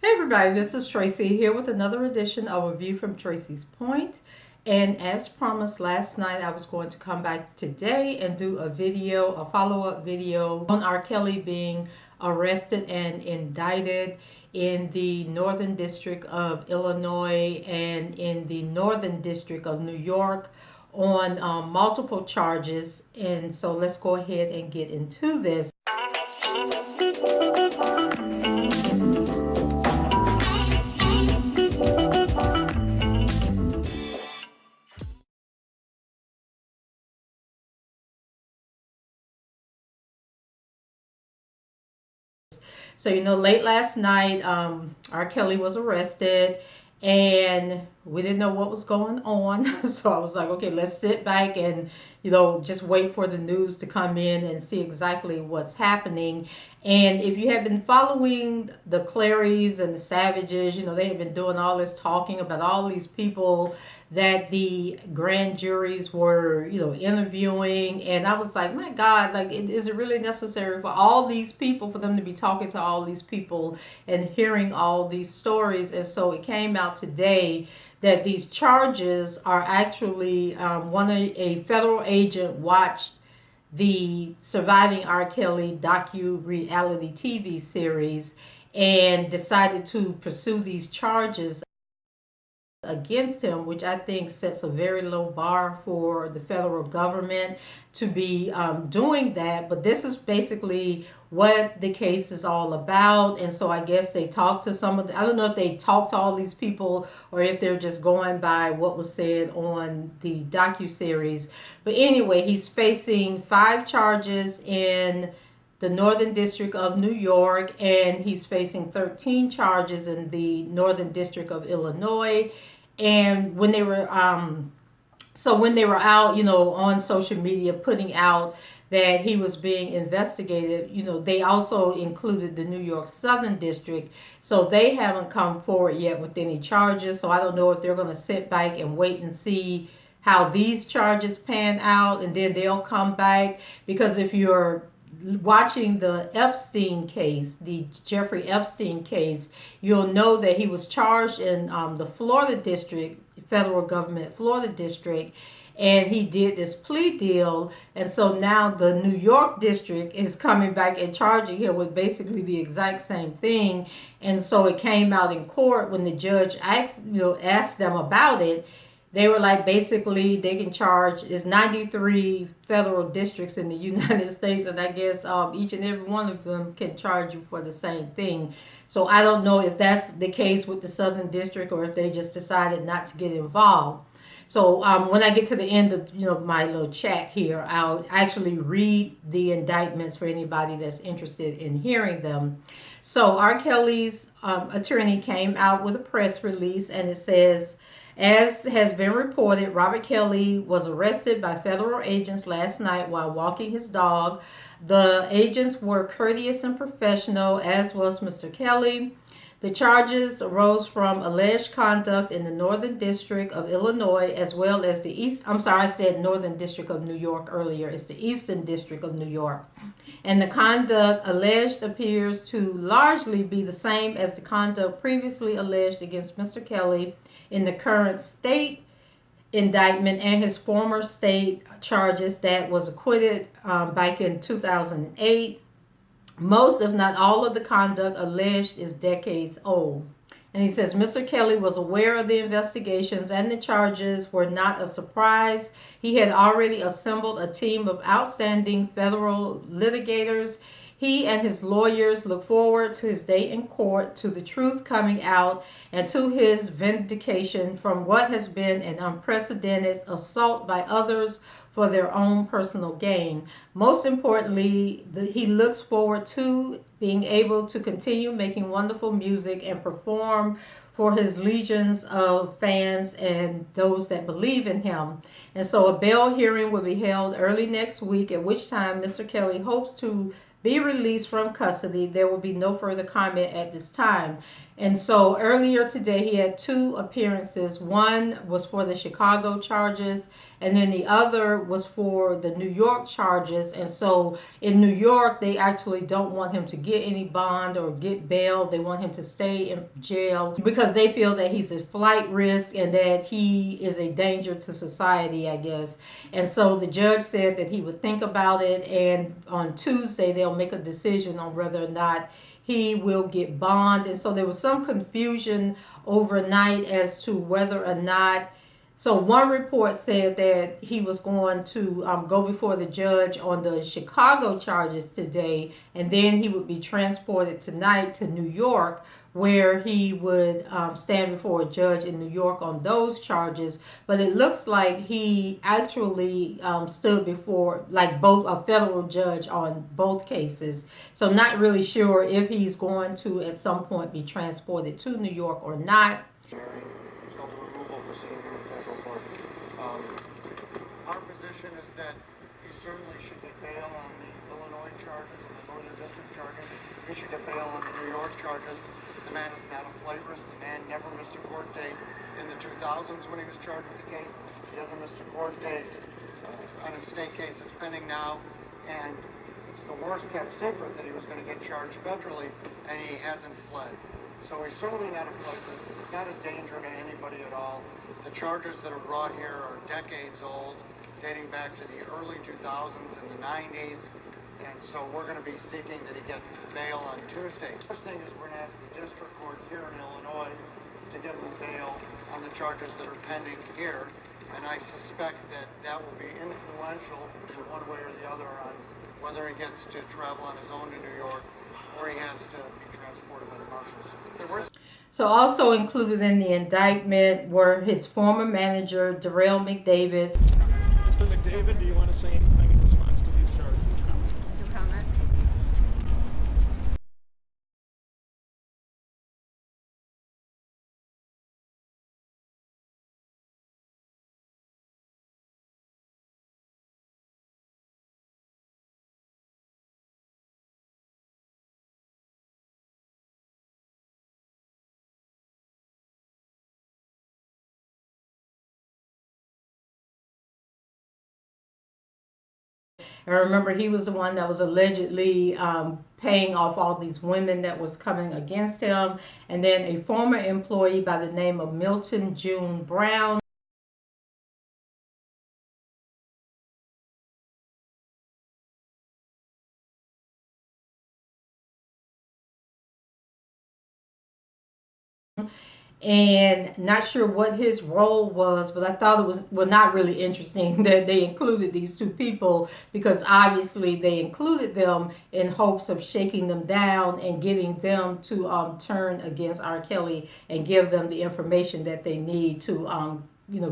Hey everybody, this is Tracy here with another edition of A View from Tracy's Point. And as promised last night, I was going to come back today and do a follow-up video on R. Kelly being arrested and indicted in the Northern District of Illinois and in the Northern District of New York on multiple charges. And so let's go ahead and get into this. So, late last night, R. Kelly was arrested and we didn't know what was going on. So I was like, okay, let's sit back and, just wait for the news to come in and see exactly what's happening. And if you have been following the Clarys and the Savages, they have been doing all this talking about all these people that the grand juries were, interviewing. And I was like, my God, like, is it really necessary for all these people, for them to be talking to all these people and hearing all these stories? And so it came out today that these charges are actually a federal agent watched the Surviving R. Kelly docu-reality TV series and decided to pursue these charges against him, which I think sets a very low bar for the federal government to be doing that. But this is basically what the case is all about. And so I guess they talked to I don't know if they talked to all these people or if they're just going by what was said on the docu-series. But anyway, he's facing 5 charges in the Northern District of New York, and he's facing 13 charges in the Northern District of Illinois. And when they were out, on social media putting out that he was being investigated, they also included the New York Southern District. So they haven't come forward yet with any charges. So I don't know if they're going to sit back and wait and see how these charges pan out, and then they'll come back. Because if you're watching the Epstein case, the Jeffrey Epstein case, you'll know that he was charged in the Florida district, federal government Florida district, and he did this plea deal. And so now the New York district is coming back and charging him with basically the exact same thing. And so it came out in court when the judge asked them about it. They were like, basically, they can charge, it's 93 federal districts in the United States, and I guess each and every one of them can charge you for the same thing. So I don't know if that's the case with the Southern District or if they just decided not to get involved. So when I get to the end of my little chat here, I'll actually read the indictments for anybody that's interested in hearing them. So R. Kelly's attorney came out with a press release, and it says, as has been reported, Robert Kelly was arrested by federal agents last night while walking his dog. The agents were courteous and professional, as was Mr. Kelly. The charges arose from alleged conduct in the Northern District of Illinois, as well as I said Northern District of New York earlier. It's the Eastern District of New York. And the conduct alleged appears to largely be the same as the conduct previously alleged against Mr. Kelly in the current state indictment and his former state charges that was acquitted back in 2008. Most, if not all, of the conduct alleged is decades old. And he says Mr. Kelly was aware of the investigations and the charges were not a surprise. He had already assembled a team of outstanding federal litigators. He and his lawyers look forward to his day in court, to the truth coming out, and to his vindication from what has been an unprecedented assault by others for their own personal gain. Most importantly, he looks forward to being able to continue making wonderful music and perform for his legions of fans and those that believe in him. And so a bail hearing will be held early next week, at which time Mr. Kelly hopes to be released from custody. There will be no further comment at this time. And so earlier today, he had two appearances. One was for the Chicago charges, and then the other was for the New York charges. And so in New York, they actually don't want him to get any bond or get bail. They want him to stay in jail because they feel that he's a flight risk and that he is a danger to society, I guess. And so the judge said that he would think about it, and on Tuesday, they'll make a decision on whether or not he will get bond. And so there was some confusion overnight as to whether or not. So one report said that he was going to go before the judge on the Chicago charges today, and then he would be transported tonight to New York, where he would stand before a judge in New York on those charges. But it looks like he actually stood before like both a federal judge on both cases. So I'm not really sure if he's going to at some point be transported to New York or not. It's called the removal proceeding in the federal court. Our position is that he certainly should get bail on the Illinois charges and the Northern District charges. He should get bail on the New York charges. The man is not a flight risk. The man never missed a court date in the 2000s when he was charged with the case. He hasn't missed a court date on his state case that's pending now. And it's the worst kept secret that he was going to get charged federally, and he hasn't fled. So he's certainly not a flight risk. It's not a danger to anybody at all. The charges that are brought here are decades old, dating back to the early 2000s and the 90s. And so we're going to be seeking that he get bail on Tuesday. First thing is we're going to ask the district court here in Illinois to get him bail on the charges that are pending here. And I suspect that that will be influential in one way or the other on whether he gets to travel on his own to New York or he has to be transported by the marshals. So also included in the indictment were his former manager, Darrell McDavid. Mr. McDavid, do you want to say anything in response to these charges? No comment. And remember, he was the one that was allegedly paying off all these women that was coming against him. And then a former employee by the name of Milton June Brown. And not sure what his role was, but I thought it was, well, not really interesting that they included these two people, because obviously they included them in hopes of shaking them down and getting them to turn against R. Kelly and give them the information that they need to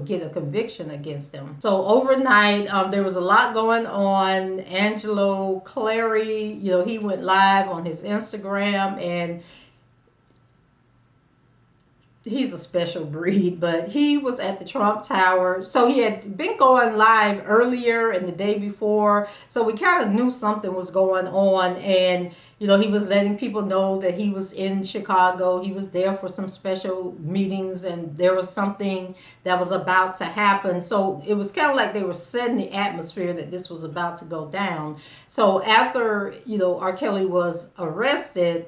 get a conviction against them. So overnight, there was a lot going on. Angelo Clary, he went live on his Instagram, and he's a special breed, but he was at the Trump Tower. So he had been going live earlier and the day before. So we kind of knew something was going on. And, he was letting people know that he was in Chicago. He was there for some special meetings, and there was something that was about to happen. So it was kind of like they were setting the atmosphere that this was about to go down. So after, R. Kelly was arrested,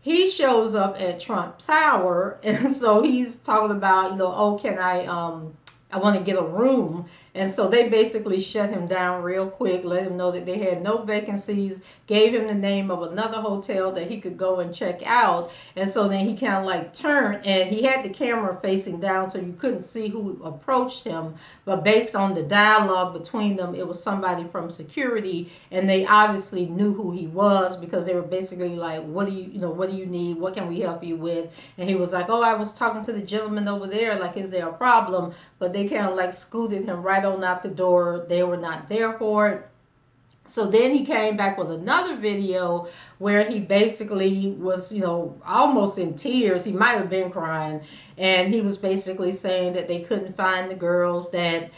he shows up at Trump Tower, and so he's talking about, can I want to get a room. And so they basically shut him down real quick, let him know that they had no vacancies, gave him the name of another hotel that he could go and check out. And so then he kind of like turned, and he had the camera facing down so you couldn't see who approached him. But based on the dialogue between them, it was somebody from security, and they obviously knew who he was, because they were basically like, what do you need? What can we help you with? And he was like, oh, I was talking to the gentleman over there, like, is there a problem? But they kind of like scooted him right on out the door. They were not there for it. So then he came back with another video where he basically was, almost in tears. He might have been crying. And he was basically saying that they couldn't find the girls, that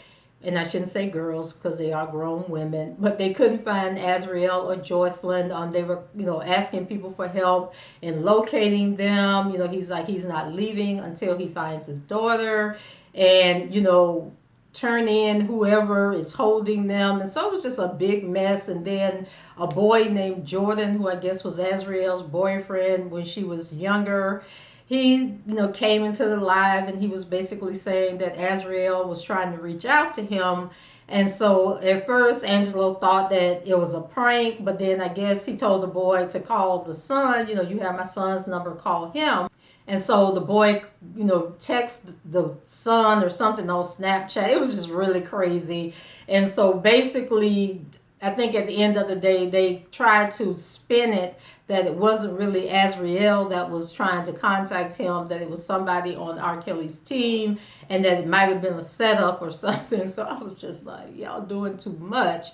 and I shouldn't say girls because they are grown women, but they couldn't find Azriel or Jocelyn. They were, asking people for help in locating them. He's like, he's not leaving until he finds his daughter, and, turn in whoever is holding them. And so it was just a big mess. And then a boy named Jordan, who I guess was Azriel's boyfriend when she was younger, he, came into the live, and he was basically saying that Azriel was trying to reach out to him. And so at first, Angelo thought that it was a prank, but then I guess he told the boy to call the son. You have my son's number, call him. And so the boy, text the son or something on Snapchat. It was just really crazy. And so basically, I think at the end of the day, they tried to spin it that it wasn't really Azriel that was trying to contact him, that it was somebody on R. Kelly's team, and that it might have been a setup or something. So I was just like, y'all doing too much.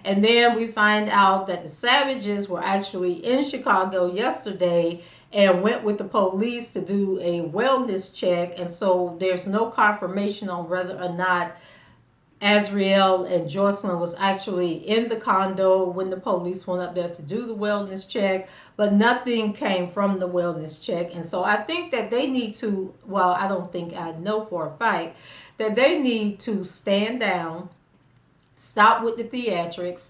And then we find out that the Savages were actually in Chicago yesterday and went with the police to do a wellness check. And so there's no confirmation on whether or not Azriel and Jocelyn was actually in the condo when the police went up there to do the wellness check, but nothing came from the wellness check. And so I think that they need to, I don't think, I know for a fact, that they need to stand down, stop with the theatrics,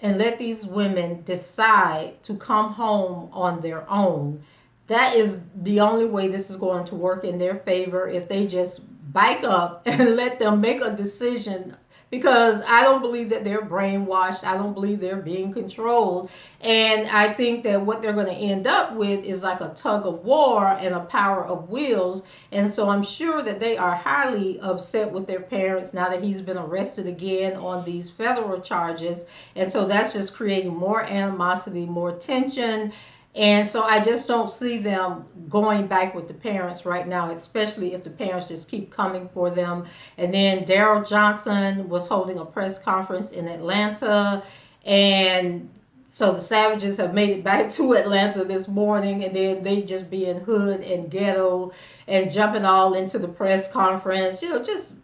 and let these women decide to come home on their own. That is the only way this is going to work in their favor, if they just back up and let them make a decision, because I don't believe that they're brainwashed. I don't believe they're being controlled. And I think that what they're going to end up with is like a tug of war and a power of wills. And so I'm sure that they are highly upset with their parents now that he's been arrested again on these federal charges. And so that's just creating more animosity, more tension. And so I just don't see them going back with the parents right now, especially if the parents just keep coming for them. And then Darrell Johnson was holding a press conference in Atlanta. And so the Savages have made it back to Atlanta this morning. And then they just being hood and ghetto and jumping all into the press conference, just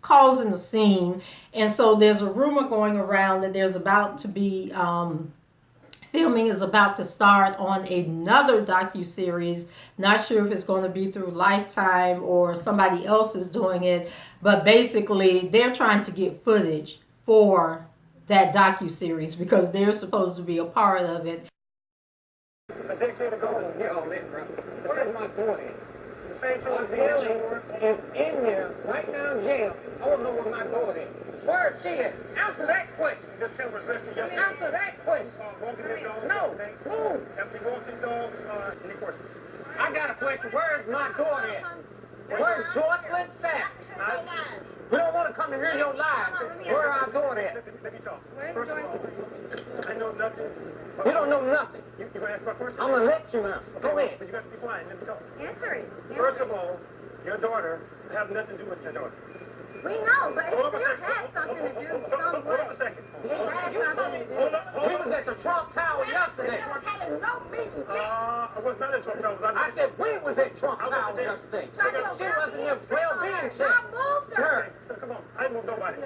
causing a scene. And so there's a rumor going around that there's about to be... filming is about to start on another docuseries. Not sure if it's going to be through Lifetime or somebody else is doing it, but basically they're trying to get footage for that docuseries because they're supposed to be a part of it. The dictator goes here all in, bro. This is my boy. The St. George Kelly is in here right now in jail. I want to know where my daughter is. Where is she at? Answer that question. This camera's resting yesterday. Answer that question. Walking these dogs. No. Move. After you walk these dogs, any questions? I got a question. Where is my daughter at? Where's Jocelyn Sack? We don't want to come and hear your lies. Where our daughter at? Let me talk. First of all, I know nothing. You don't know nothing. You going to ask my question? I'm going to let you answer. Go ahead. But you got to be quiet. Let me talk. Answer it. First of all, your daughter have nothing to do with your daughter. We know, but it Hold up a still second. has something to do with Hold up a something. second. It has something to do Hold with up. We was at the Trump Tower yesterday. I was not in Trump Tower. I said we was at Trump Tower yesterday. She wasn't your well-being check. I moved her. Her. Come on. I ain't moved nobody.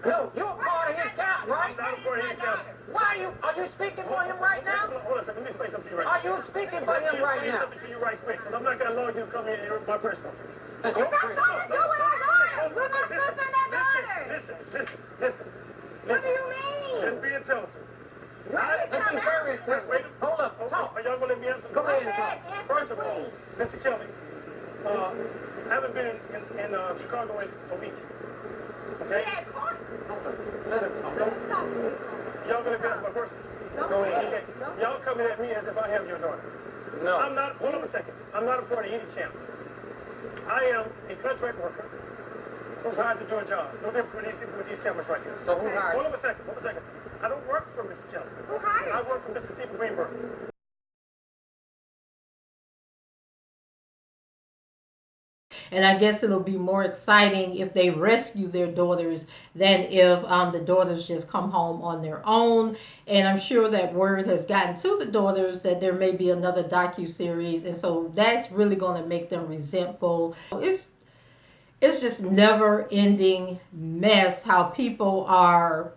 No, you're a part of his count, right? I'm not a part of his count. Why are you speaking for him right now? Hold on a second. Let me explain something to you right Are now. you speaking for him right Let me explain now? something to you right quick. Because I'm not going to allow you to come in and interrupt my press conference. It got nothing to do with our daughters. We're my sister and our daughters. Listen. What do you mean? Just be intelligent. Where did it Let's come be out? very clear. Hold up, talk. Are y'all going to let me answer? Go ahead and talk. First of all, Mr. Kelly, I haven't been in Chicago in a week. Okay? Hold up. Let him talk. Y'all going to answer my questions? Go ahead. Okay. Y'all coming at me as if I have your daughter. No. Hold on a second. I'm not a part of any camp. I am a contract worker who's hired to do a job. No different from these people with these cameras right here. So who hired Hold you? on a second. I don't work for Mr. Kelly. Who hired I you? work for Mr. Stephen Greenberg. And I guess it'll be more exciting if they rescue their daughters than if the daughters just come home on their own. And I'm sure that word has gotten to the daughters that there may be another docuseries. And so that's really going to make them resentful. it's just never ending mess how people are.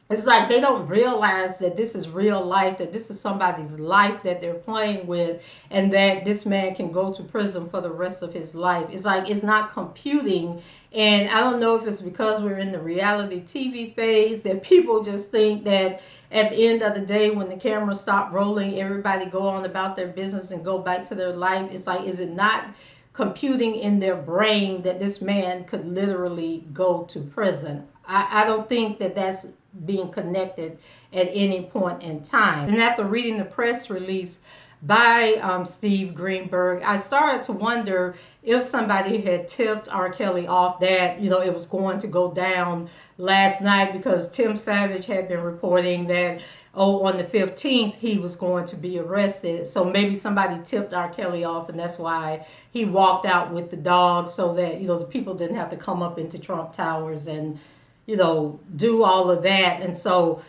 It's like they don't realize that this is real life, that this is somebody's life that they're playing with, and that this man can go to prison for the rest of his life. It's like it's not computing. And I don't know if it's because we're in the reality TV phase that people just think that at the end of the day, when the cameras stop rolling, everybody go on about their business and go back to their life. It's like, is it not computing in their brain that this man could literally go to prison? I don't think that that's being connected at any point in time. And after reading the press release by Steve Greenberg, I started to wonder if somebody had tipped R. Kelly off that, it was going to go down last night, because Tim Savage had been reporting that, on the 15th, he was going to be arrested. So maybe somebody tipped R. Kelly off, and that's why he walked out with the dog, so that, the people didn't have to come up into Trump Towers and, do all of that. And so,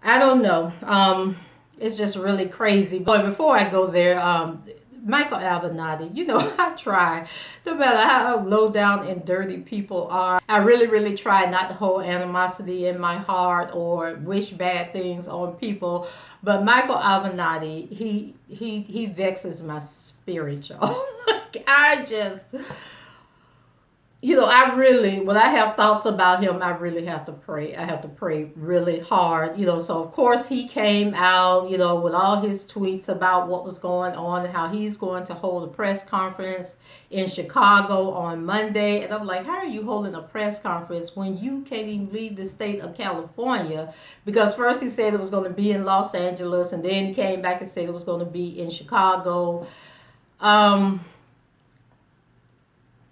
I don't know. It's just really crazy. But before I go there, Michael Avenatti, I try, no matter how low down and dirty people are, I really, really try not to hold animosity in my heart or wish bad things on people. But Michael Avenatti, he vexes my spirit, y'all. I just... when I have thoughts about him, I really have to pray. I have to pray really hard, So, of course, he came out, with all his tweets about what was going on and how he's going to hold a press conference in Chicago on Monday. And I'm like, how are you holding a press conference when you can't even leave the state of California? Because first he said it was going to be in Los Angeles, and then he came back and said it was going to be in Chicago.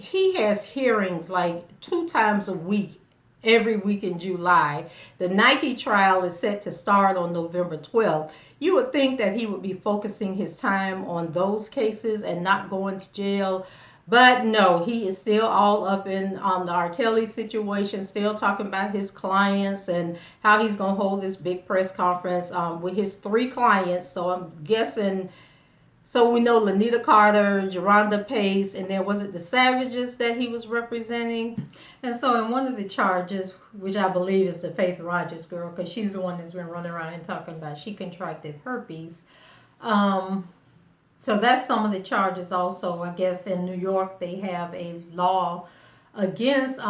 He has hearings like 2 times a week, every week in July. The Nike trial is set to start on November 12th. You would think that he would be focusing his time on those cases and not going to jail. But no, he is still all up in the R. Kelly situation, still talking about his clients and how he's going to hold this big press conference with his 3 clients. So I'm guessing... So we know Lanita Carter, Geronda Pace, and then was it the Savages that he was representing? And so in one of the charges, which I believe is the Faith Rogers girl, because she's the one that's been running around and talking about she contracted herpes. So that's some of the charges also. I guess in New York they have a law against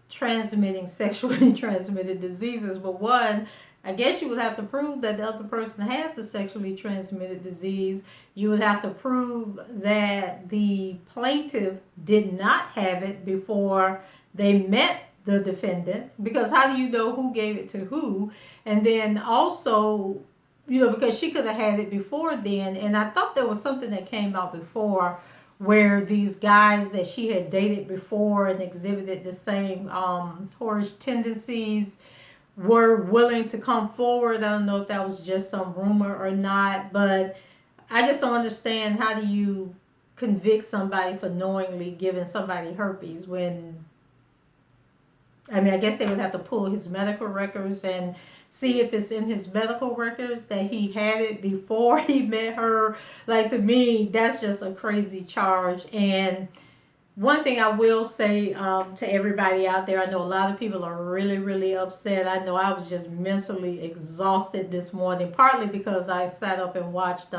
transmitting sexually transmitted diseases. But one, I guess you would have to prove that the other person has the sexually transmitted disease. You would have to prove that the plaintiff did not have it before they met the defendant. Because how do you know who gave it to who? And then also, because she could have had it before then. And I thought there was something that came out before where these guys that she had dated before and exhibited the same whorish tendencies were willing to come forward. I don't know if that was just some rumor or not, but I just don't understand, how do you convict somebody for knowingly giving somebody herpes when, I guess they would have to pull his medical records and see if it's in his medical records that he had it before he met her. Like, to me, that's just a crazy charge. And one thing I will say to everybody out there, I know a lot of people are really, really upset. I know I was just mentally exhausted this morning, partly because I sat up and watched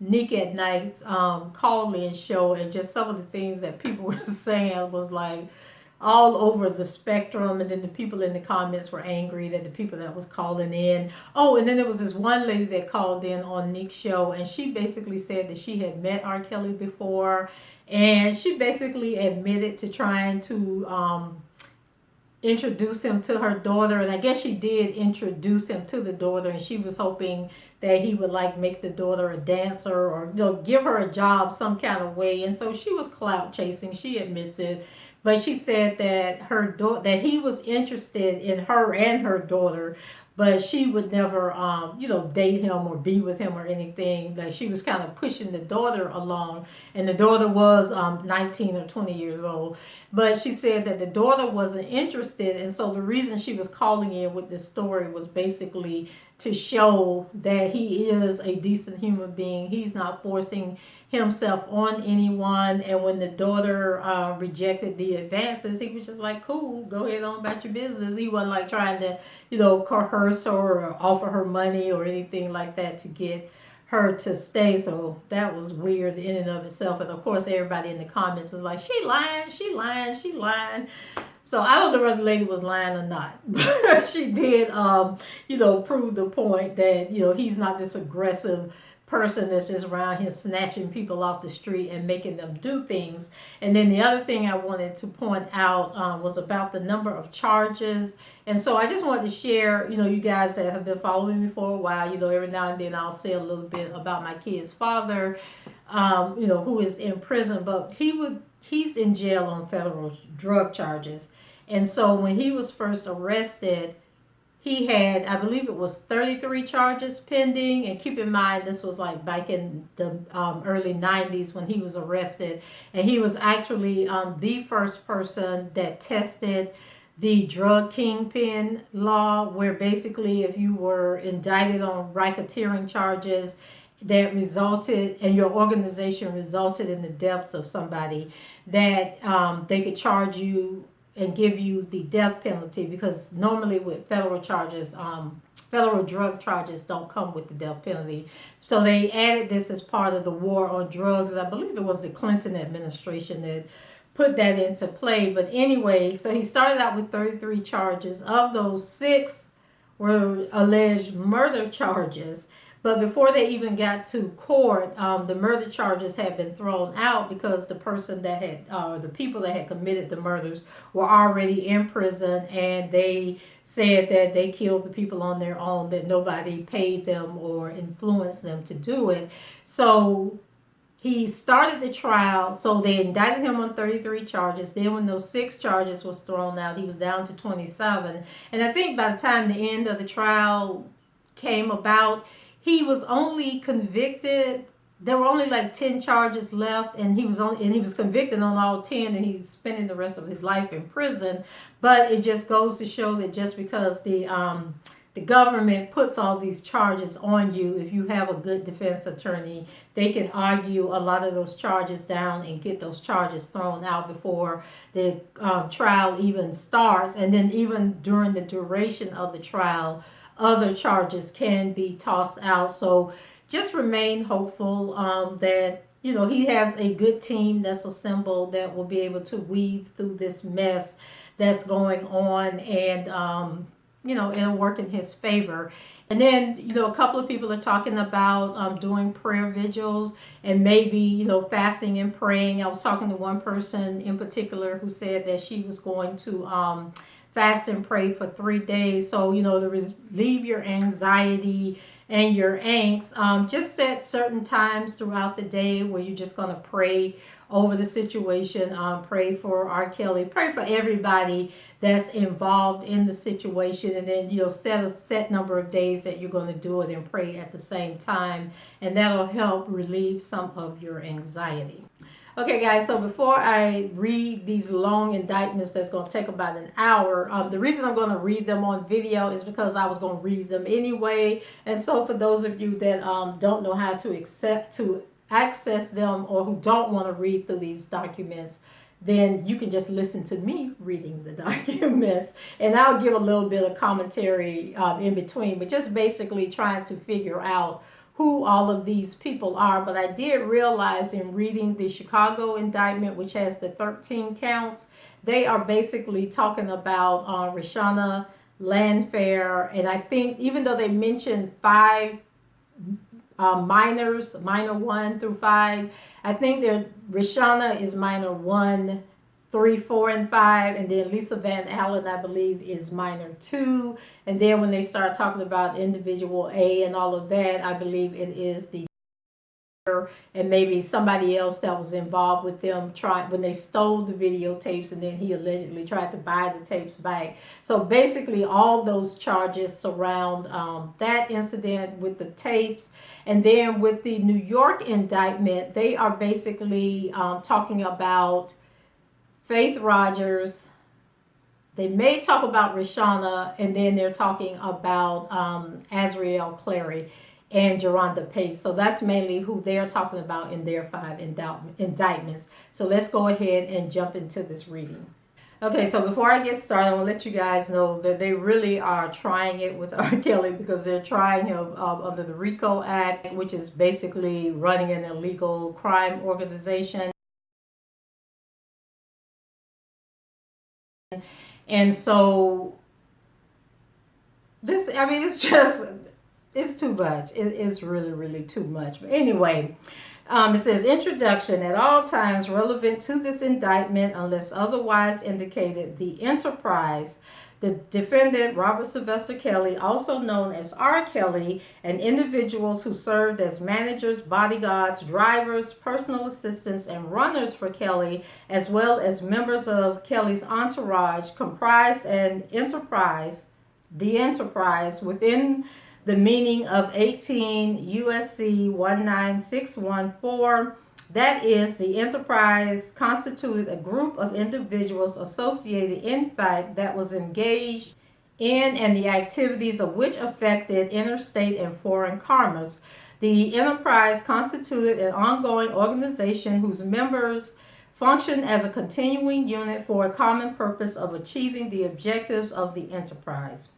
Nick at Night's call-in show, and just some of the things that people were saying was like all over the spectrum. And then the people in the comments were angry that the people that was calling in. Oh, and then there was this one lady that called in on Nick's show, and she basically said that she had met R. Kelly before. And she basically admitted to trying to introduce him to her daughter. And I guess she did introduce him to the daughter. And she was hoping that he would make the daughter a dancer or give her a job some kind of way. And so she was clout chasing. She admits it. But she said that that he was interested in her and her daughter, but she would never, date him or be with him or anything. Like, she was kind of pushing the daughter along, and the daughter was 19 or 20 years old. But she said that the daughter wasn't interested, and so the reason she was calling in with this story was basically to show that he is a decent human being. He's not forcing himself on anyone. And when the daughter rejected the advances, he was just like, cool, go ahead on about your business. He wasn't like trying to, coerce her or offer her money or anything like that to get her to stay. So that was weird in and of itself. And of course, everybody in the comments was like, she lying, she lying, she lying. So I don't know whether the lady was lying or not, but she did, prove the point that, he's not this aggressive person that's just around here snatching people off the street and making them do things. And then the other thing I wanted to point out was about the number of charges. And so I just wanted to share, you guys that have been following me for a while, every now and then I'll say a little bit about my kid's father, who is in prison, but he's in jail on federal drug charges. And so when he was first arrested, he had, I believe it was 33 charges pending. And keep in mind, this was like back in the early 90s when he was arrested. And he was actually the first person that tested the drug kingpin law, where basically if you were indicted on racketeering charges that resulted, and your organization resulted in the deaths of somebody, that they could charge you and give you the death penalty, because normally with federal charges, federal drug charges don't come with the death penalty. So they added this as part of the war on drugs. I believe it was the Clinton administration that put that into play. But anyway, so he started out with 33 charges. Of those, 6 were alleged murder charges. But before they even got to court, the murder charges had been thrown out because the person that had, the people that had committed the murders were already in prison, and they said that they killed the people on their own, that nobody paid them or influenced them to do it. So he started the trial. So they indicted him on 33 charges. Then when those 6 charges was thrown out, he was down to 27. And I think by the time the end of the trial came about, he was only convicted. There were only like 10 charges left, and he was convicted on all 10, and he's spending the rest of his life in prison. But it just goes to show that just because the government puts all these charges on you, if you have a good defense attorney, they can argue a lot of those charges down and get those charges thrown out before the trial even starts. And then even during the duration of the trial, other charges can be tossed out. So just remain hopeful that he has a good team that's assembled that will be able to weave through this mess that's going on, and it'll work in his favor. And then a couple of people are talking about doing prayer vigils and maybe fasting and praying. I was talking to one person in particular who said that she was going to fast and pray for 3 days. So, to relieve your anxiety and your angst, just set certain times throughout the day where you're just going to pray over the situation. Pray for R. Kelly, pray for everybody that's involved in the situation, and then set a set number of days that you're going to do it and pray at the same time, and that'll help relieve some of your anxiety. Okay, guys, so before I read these long indictments that's going to take about an hour, the reason I'm going to read them on video is because I was going to read them anyway. And so for those of you that don't know how to access them, or who don't want to read through these documents, then you can just listen to me reading the documents, and I'll give a little bit of commentary in between, but just basically trying to figure out who all of these people are. But I did realize in reading the Chicago indictment, which has the 13 counts, they are basically talking about Rashana Landfair. And I think even though they mentioned 5 minors, minor 1 through 5, I think Rashana is minor 1, 3, 4, and 5, and then Lisa Van Allen, I believe, is minor 2. And then when they start talking about individual A and all of that, I believe it is the and maybe somebody else that was involved with them when they stole the videotapes, and then he allegedly tried to buy the tapes back. So basically all those charges surround that incident with the tapes. And then with the New York indictment, they are basically talking about Faith Rogers, They may talk about Rishana, and then they're talking about Azriel Clary and Geronda Pace. So that's mainly who they're talking about in their 5 indictments. So let's go ahead and jump into this reading. Okay, so before I get started, I want to let you guys know that they really are trying it with R. Kelly because they're trying him under the RICO Act, which is basically running an illegal crime organization. And so this, I mean, it's too much. It's really, really too much. But anyway, it says introduction at all times relevant to this indictment unless otherwise indicated. The enterprise, the defendant Robert Sylvester Kelly, also known as R. Kelly, and individuals who served as managers, bodyguards, drivers, personal assistants, and runners for Kelly, as well as members of Kelly's entourage, comprised an enterprise, the enterprise within the meaning of 18 USC 19614. That is, the enterprise constituted a group of individuals associated in fact that was engaged in and the activities of which affected interstate and foreign commerce. The enterprise constituted an ongoing organization whose members functioned as a continuing unit for a common purpose of achieving the objectives of the enterprise.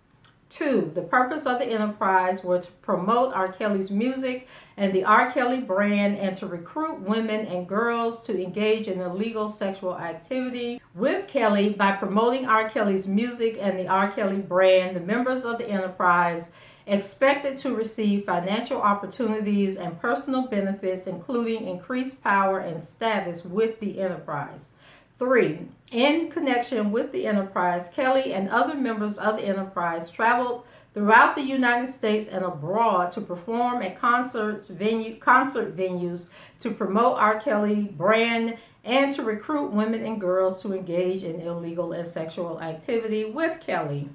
2. The purpose of the enterprise were to promote R. Kelly's music and the R. Kelly brand and to recruit women and girls to engage in illegal sexual activity with Kelly. By promoting R. Kelly's music and the R. Kelly brand, the members of the enterprise expected to receive financial opportunities and personal benefits, including increased power and status with the enterprise. 3. In connection with the enterprise, Kelly and other members of the enterprise traveled throughout the United States and abroad to perform at concert venues to promote R. Kelly brand and to recruit women and girls to engage in illegal and sexual activity with Kelly.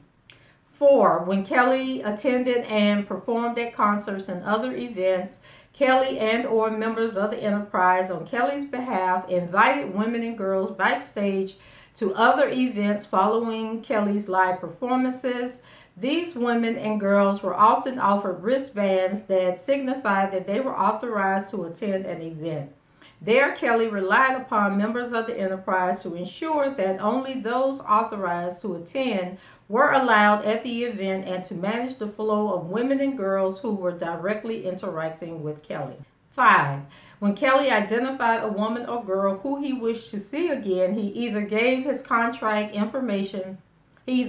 4. When Kelly attended and performed at concerts and other events, Kelly and or members of the enterprise on Kelly's behalf invited women and girls backstage to other events following Kelly's live performances. These women and girls were often offered wristbands that signified that they were authorized to attend an event. There, Kelly relied upon members of the enterprise to ensure that only those authorized to attend were allowed at the event and to manage the flow of women and girls who were directly interacting with Kelly. 5. When Kelly identified a woman or girl who he wished to see again, he either gave his contact information to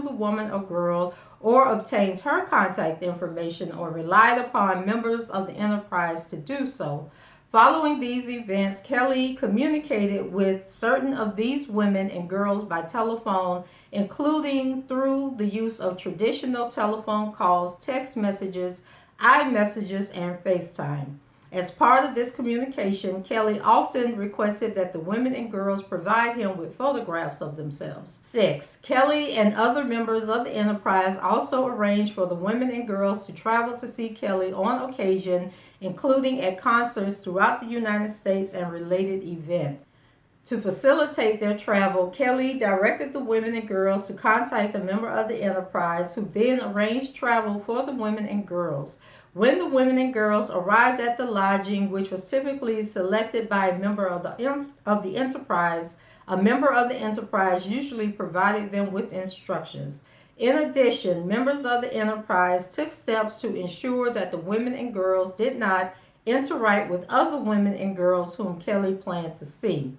the woman or girl or obtained her contact information or relied upon members of the enterprise to do so. Following these events, Kelly communicated with certain of these women and girls by telephone, including through the use of traditional telephone calls, text messages, iMessages, and FaceTime. As part of this communication, Kelly often requested that the women and girls provide him with photographs of themselves. 6. Kelly and other members of the enterprise also arranged for the women and girls to travel to see Kelly on occasion, including at concerts throughout the United States and related events. To facilitate their travel, Kelly directed the women and girls to contact a member of the enterprise who then arranged travel for the women and girls. When the women and girls arrived at the lodging, which was typically selected by a member of the enterprise, a member of the enterprise usually provided them with instructions. In addition, members of the enterprise took steps to ensure that the women and girls did not interact with other women and girls whom Kelly planned to see.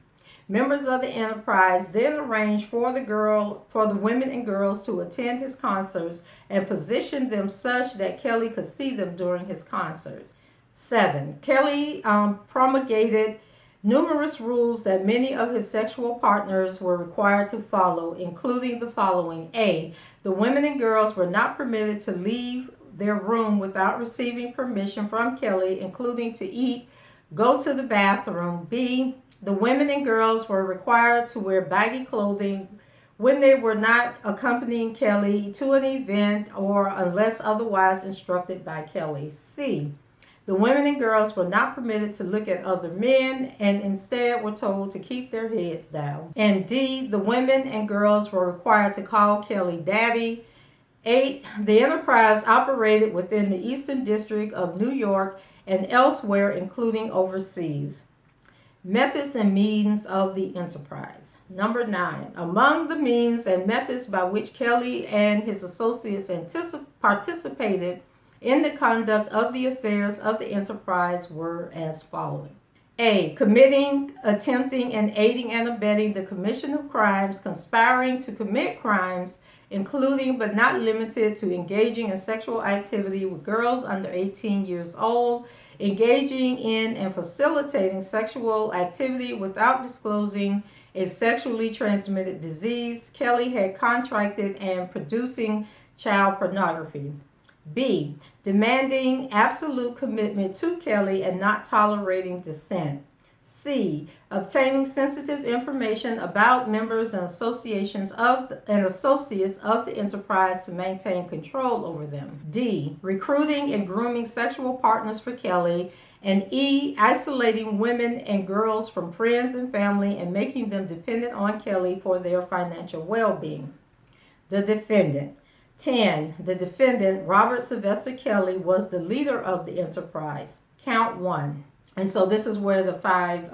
Members of the enterprise then arranged for the women and girls to attend his concerts and positioned them such that Kelly could see them during his concerts. 7. Kelly promulgated numerous rules that many of his sexual partners were required to follow, including the following. A. The women and girls were not permitted to leave their room without receiving permission from Kelly, including to eat, go to the bathroom. B. The women and girls were required to wear baggy clothing when they were not accompanying Kelly to an event or unless otherwise instructed by Kelly. C. The women and girls were not permitted to look at other men and instead were told to keep their heads down. And D, the women and girls were required to call Kelly daddy. 8. The enterprise operated within the Eastern District of New York and elsewhere, including overseas. Methods and means of the enterprise. Number 9. Among the means and methods by which Kelly and his associates participated in the conduct of the affairs of the enterprise were as following. A. Committing, attempting, and aiding and abetting the commission of crimes, conspiring to commit crimes, including but not limited to engaging in sexual activity with girls under 18 years old, engaging in and facilitating sexual activity without disclosing a sexually transmitted disease Kelly had contracted, and producing child pornography. B. Demanding absolute commitment to Kelly and not tolerating dissent. C. Obtaining sensitive information about members and associations and associates of the enterprise to maintain control over them. D. Recruiting and grooming sexual partners for Kelly. And E. Isolating women and girls from friends and family and making them dependent on Kelly for their financial well-being. The defendant. 10. The defendant, Robert Sylvester Kelly, was the leader of the enterprise. Count 1. And so this is where the five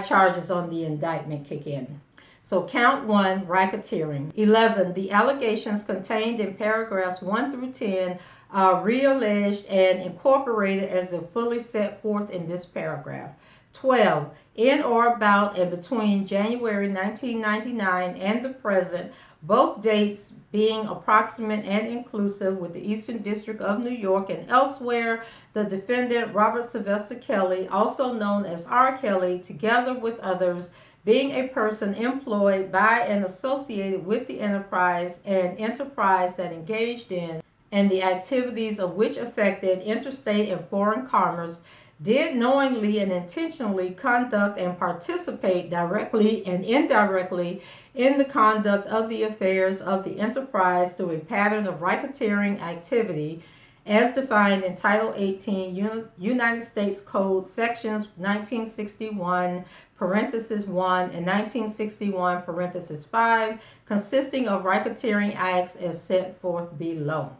charges on the indictment kick in. So count 1, racketeering. 11. The allegations contained in paragraphs 1 through 10 are realleged and incorporated as if fully set forth in this paragraph. 12. In or about and between January 1999 and the present, both dates being approximate and inclusive with the Eastern District of New York and elsewhere, the defendant, Robert Sylvester Kelly, also known as R. Kelly, together with others, being a person employed by and associated with the enterprise and enterprise that engaged in and the activities of which affected interstate and foreign commerce, did knowingly and intentionally conduct and participate directly and indirectly in the conduct of the affairs of the enterprise through a pattern of racketeering activity as defined in Title 18 United States Code sections 1961 parenthesis 1 and 1961 parenthesis 5, consisting of racketeering acts as set forth below.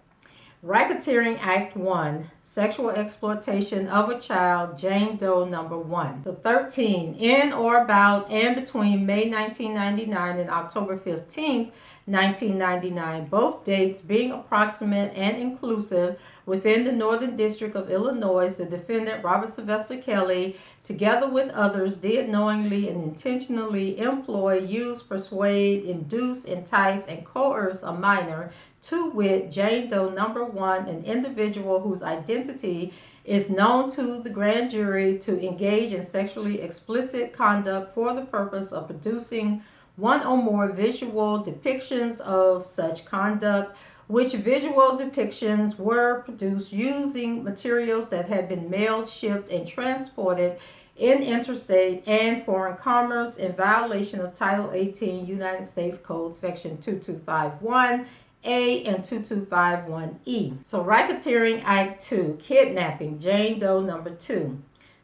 Racketeering Act 1, Sexual Exploitation of a Child, Jane Doe number 1. So 13, in or about and between May 1999 and October 15, 1999, both dates being approximate and inclusive within the Northern District of Illinois, the defendant, Robert Sylvester Kelly, together with others, did knowingly and intentionally employ, use, persuade, induce, entice, and coerce a minor, to wit, Jane Doe number 1, an individual whose identity is known to the grand jury, to engage in sexually explicit conduct for the purpose of producing one or more visual depictions of such conduct, which visual depictions were produced using materials that had been mailed, shipped, and transported in interstate and foreign commerce in violation of Title 18 United States Code section 2251 A and 2251E. So Racketeering Act 2, Kidnapping, Jane Doe number 2.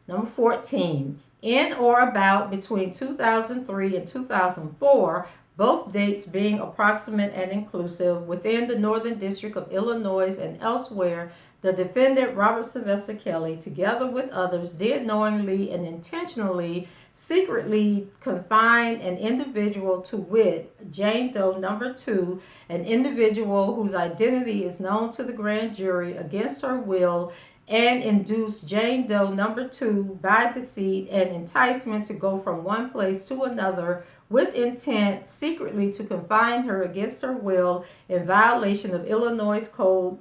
Number 14, in or about between 2003 and 2004, both dates being approximate and inclusive within the Northern District of Illinois and elsewhere, the defendant, Robert Sylvester Kelly, together with others, did knowingly and intentionally secretly confine an individual, to wit, Jane Doe number 2, an individual whose identity is known to the grand jury, against her will, and induce Jane Doe number 2 by deceit and enticement to go from one place to another with intent secretly to confine her against her will in violation of Illinois Code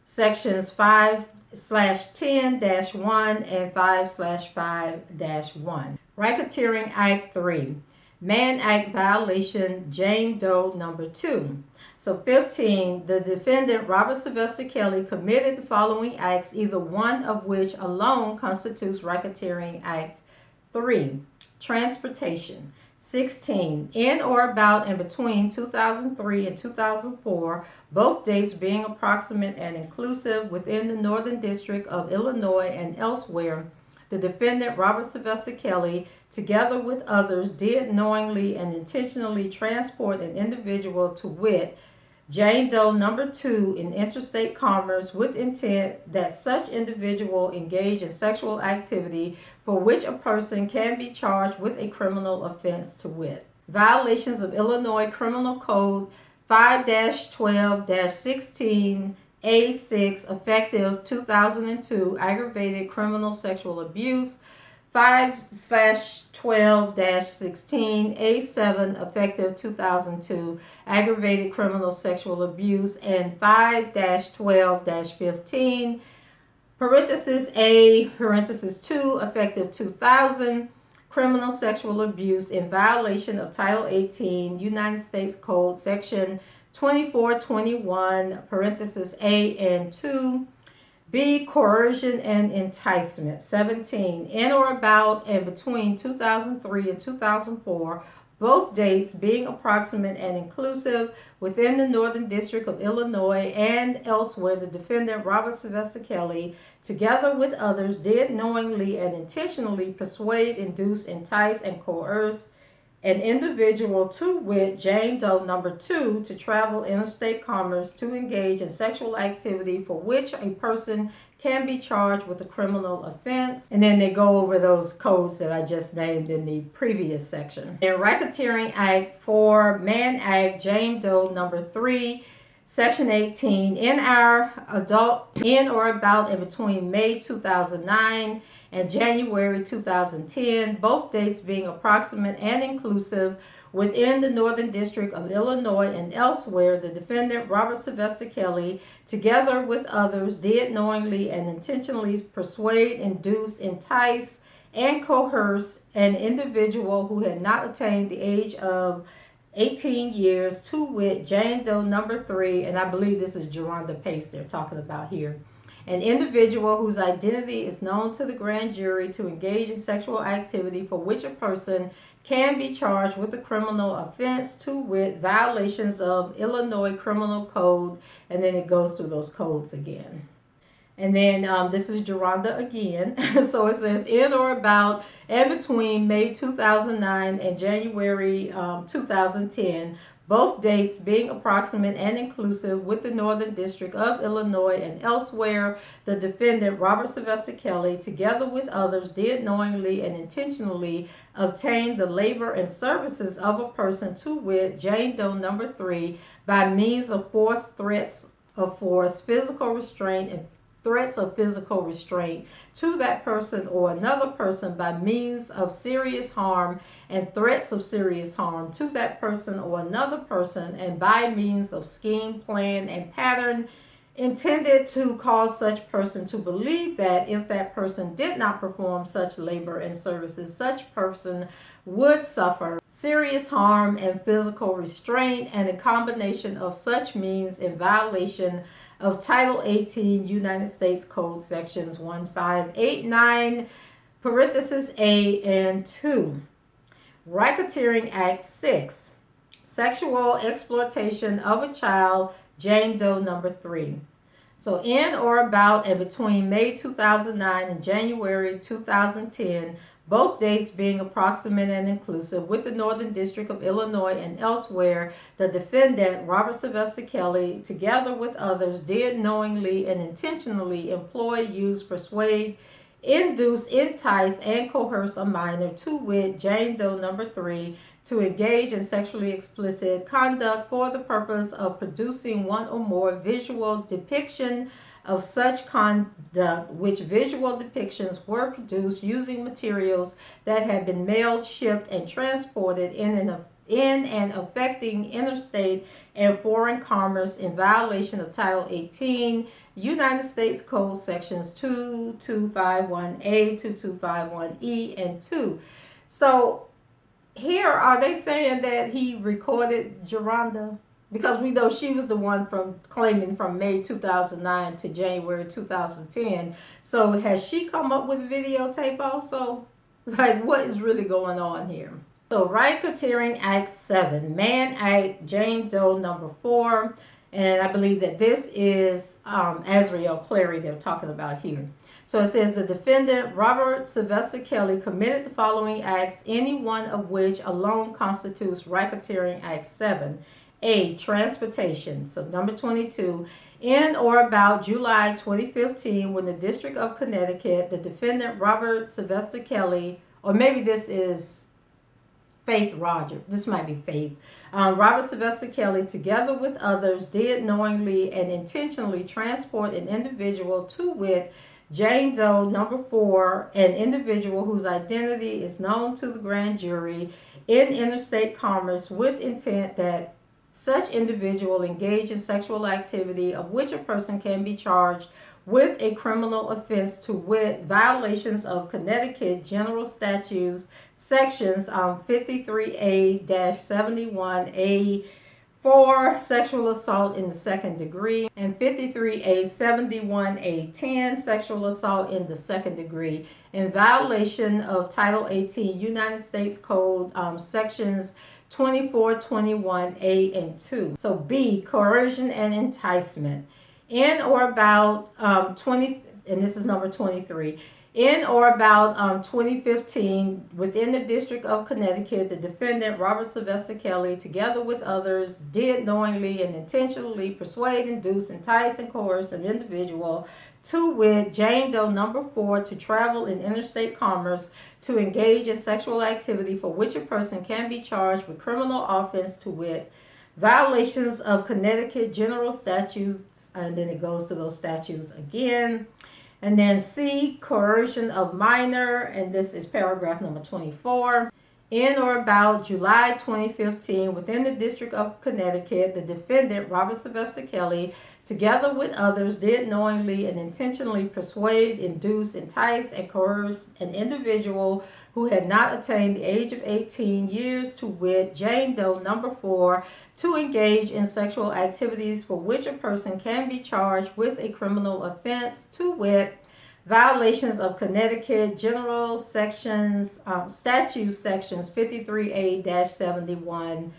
sections 5/10-1 and 5/5-1. Racketeering Act 3, Mann Act violation, Jane Doe number 2. So 15, the defendant, Robert Sylvester Kelly, committed the following acts, either one of which alone constitutes Racketeering Act 3. Transportation. 16. In or about and between 2003 and 2004, both dates being approximate and inclusive within the Northern District of Illinois and elsewhere, the defendant, Robert Sylvester Kelly, together with others, did knowingly and intentionally transport an individual, to wit, Jane Doe number 2, in interstate commerce with intent that such individual engage in sexual activity for which a person can be charged with a criminal offense, to wit, violations of Illinois Criminal Code 5-12-16 A6, effective 2002, aggravated criminal sexual abuse, 5/12-16 A7, effective 2002, aggravated criminal sexual abuse, and 5-12-15 parenthesis A parenthesis 2, effective 2000, criminal sexual abuse in violation of Title 18 United States Code Section 2421 parenthesis A and 2. B. Coercion and enticement. 17. In or about and between 2003 and 2004, both dates being approximate and inclusive within the Northern District of Illinois and elsewhere, the defendant, Robert Sylvester Kelly, together with others, did knowingly and intentionally persuade, induce, entice, and coerce an individual, to wit, Jane Doe number 2, to travel interstate commerce to engage in sexual activity for which a person can be charged with a criminal offense. And then they go over those codes that I just named in the previous section. In Racketeering Act 4, Mann Act, Jane Doe number 3, Section 18, in or about and between May 2009 and January 2010, both dates being approximate and inclusive within the Northern District of Illinois and elsewhere, the defendant, Robert Sylvester Kelly, together with others, did knowingly and intentionally persuade, induce, entice, and coerce an individual who had not attained the age of 18 years, to wit, Jane Doe number 3, and I believe this is Geronda Pace they're talking about here, an individual whose identity is known to the grand jury, to engage in sexual activity for which a person can be charged with a criminal offense, to wit, violations of Illinois Criminal Code, and then it goes through those codes again. And then this is Geronda again. So it says, in or about and between May 2009 and January 2010, both dates being approximate and inclusive with the Northern District of Illinois and elsewhere, the defendant, Robert Sylvester Kelly, together with others, did knowingly and intentionally obtain the labor and services of a person, to wit, Jane Doe number 3, by means of force, threats of force, physical restraint, and threats of physical restraint to that person or another person, by means of serious harm and threats of serious harm to that person or another person, and by means of scheme, plan, and pattern intended to cause such person to believe that if that person did not perform such labor and services, such person would suffer serious harm and physical restraint, and a combination of such means in violation of Title 18 United States Code Sections 1589 parenthesis A and 2. Racketeering Act 6, sexual exploitation of a child, Jane Doe number 3. So in or about and between May 2009 and January 2010, both dates being approximate and inclusive with the Northern District of Illinois and elsewhere, the defendant, Robert Sylvester Kelly, together with others, did knowingly and intentionally employ, use, persuade, induce, entice, and coerce a minor, to wit, Jane Doe number 3, to engage in sexually explicit conduct for the purpose of producing one or more visual depiction of such conduct, which visual depictions were produced using materials that had been mailed, shipped, and transported in and affecting interstate and foreign commerce in violation of Title 18 United States Code Sections 2251A, 2251E, and 2. So here, are they saying that he recorded Geronda? Because we know she was the one claiming from May 2009 to January 2010. So has she come up with videotape also? Like, what is really going on here? So, Racketeering Act 7, Mann Act, Jane Doe number 4. And I believe that this is Azriel Clary they're talking about here. So it says the defendant, Robert Sylvester Kelly, committed the following acts, any one of which alone constitutes Racketeering Act 7. A. Transportation. So number 22. In or about July 2015, when the District of Connecticut, the defendant, Robert Sylvester Kelly, or maybe this is Faith Roger. This might be Faith. Robert Sylvester Kelly, together with others, did knowingly and intentionally transport an individual, to wit, Jane Doe number 4, an individual whose identity is known to the grand jury, in interstate commerce with intent that such individual engage in sexual activity of which a person can be charged with a criminal offense, to wit, violations of Connecticut General Statutes, sections 53A-71A for sexual assault in the second degree, and 53A-71A-10, sexual assault in the second degree, in violation of Title 18 United States Code, sections 2421A and 2. So B, coercion and enticement. In or about 20, and this is number 23. In or about 2015, within the District of Connecticut, the defendant, Robert Sylvester Kelly, together with others, did knowingly and intentionally persuade, induce, entice, and coerce an individual, to wit, Jane Doe number 4, to travel in interstate commerce, to engage in sexual activity for which a person can be charged with criminal offense, to wit, violations of Connecticut General Statutes, and then it goes to those statutes again. And then C, coercion of minor, and this is paragraph number 24. In or about July 2015, within the District of Connecticut, the defendant, Robert Sylvester Kelly, together with others, did knowingly and intentionally persuade, induce, entice, and coerce an individual who had not attained the age of 18 years, to wit, Jane Doe number 4, to engage in sexual activities for which a person can be charged with a criminal offense, to wit, violations of Connecticut General Sections, Statute Sections 53A-71,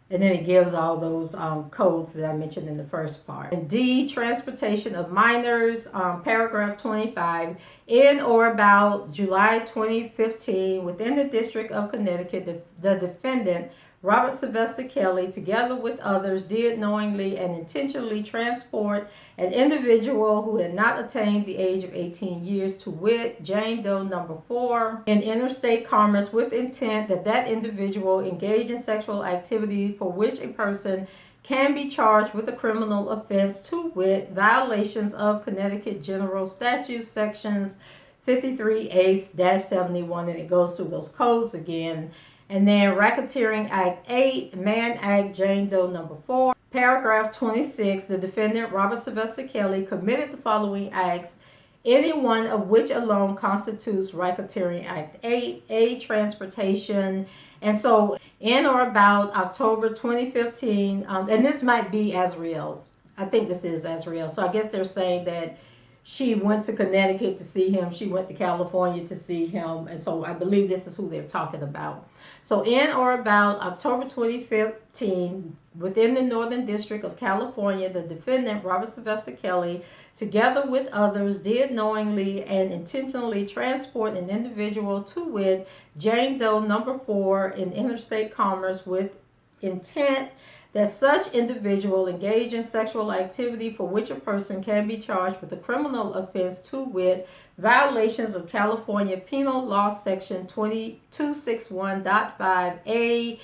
and then it gives all those codes that I mentioned in the first part. And D, transportation of minors, paragraph 25. In or about July 2015, within the District of Connecticut, the defendant, Robert Sylvester Kelly, together with others, did knowingly and intentionally transport an individual who had not attained the age of 18 years, to wit, Jane Doe number 4, in interstate commerce with intent that that individual engage in sexual activity for which a person can be charged with a criminal offense, to wit, violations of Connecticut General Statutes, sections 53A-71, and it goes through those codes again. And then Racketeering Act 8, Mann Act, Jane Doe number 4. Paragraph 26, the defendant, Robert Sylvester Kelly, committed the following acts, any one of which alone constitutes Racketeering Act 8, A, transportation. And so in or about October 2015, and this might be Azriel. I think this is Azriel. So I guess they're saying that she went to Connecticut to see him. She went to California to see him. And so I believe this is who they're talking about. So in or about October 2015, within the Northern District of California, the defendant, Robert Sylvester Kelly, together with others, did knowingly and intentionally transport an individual, to wit, Jane Doe number 4, in interstate commerce with intent that such individual engage in sexual activity for which a person can be charged with a criminal offense, to wit, violations of California Penal Law Section 2261.5A,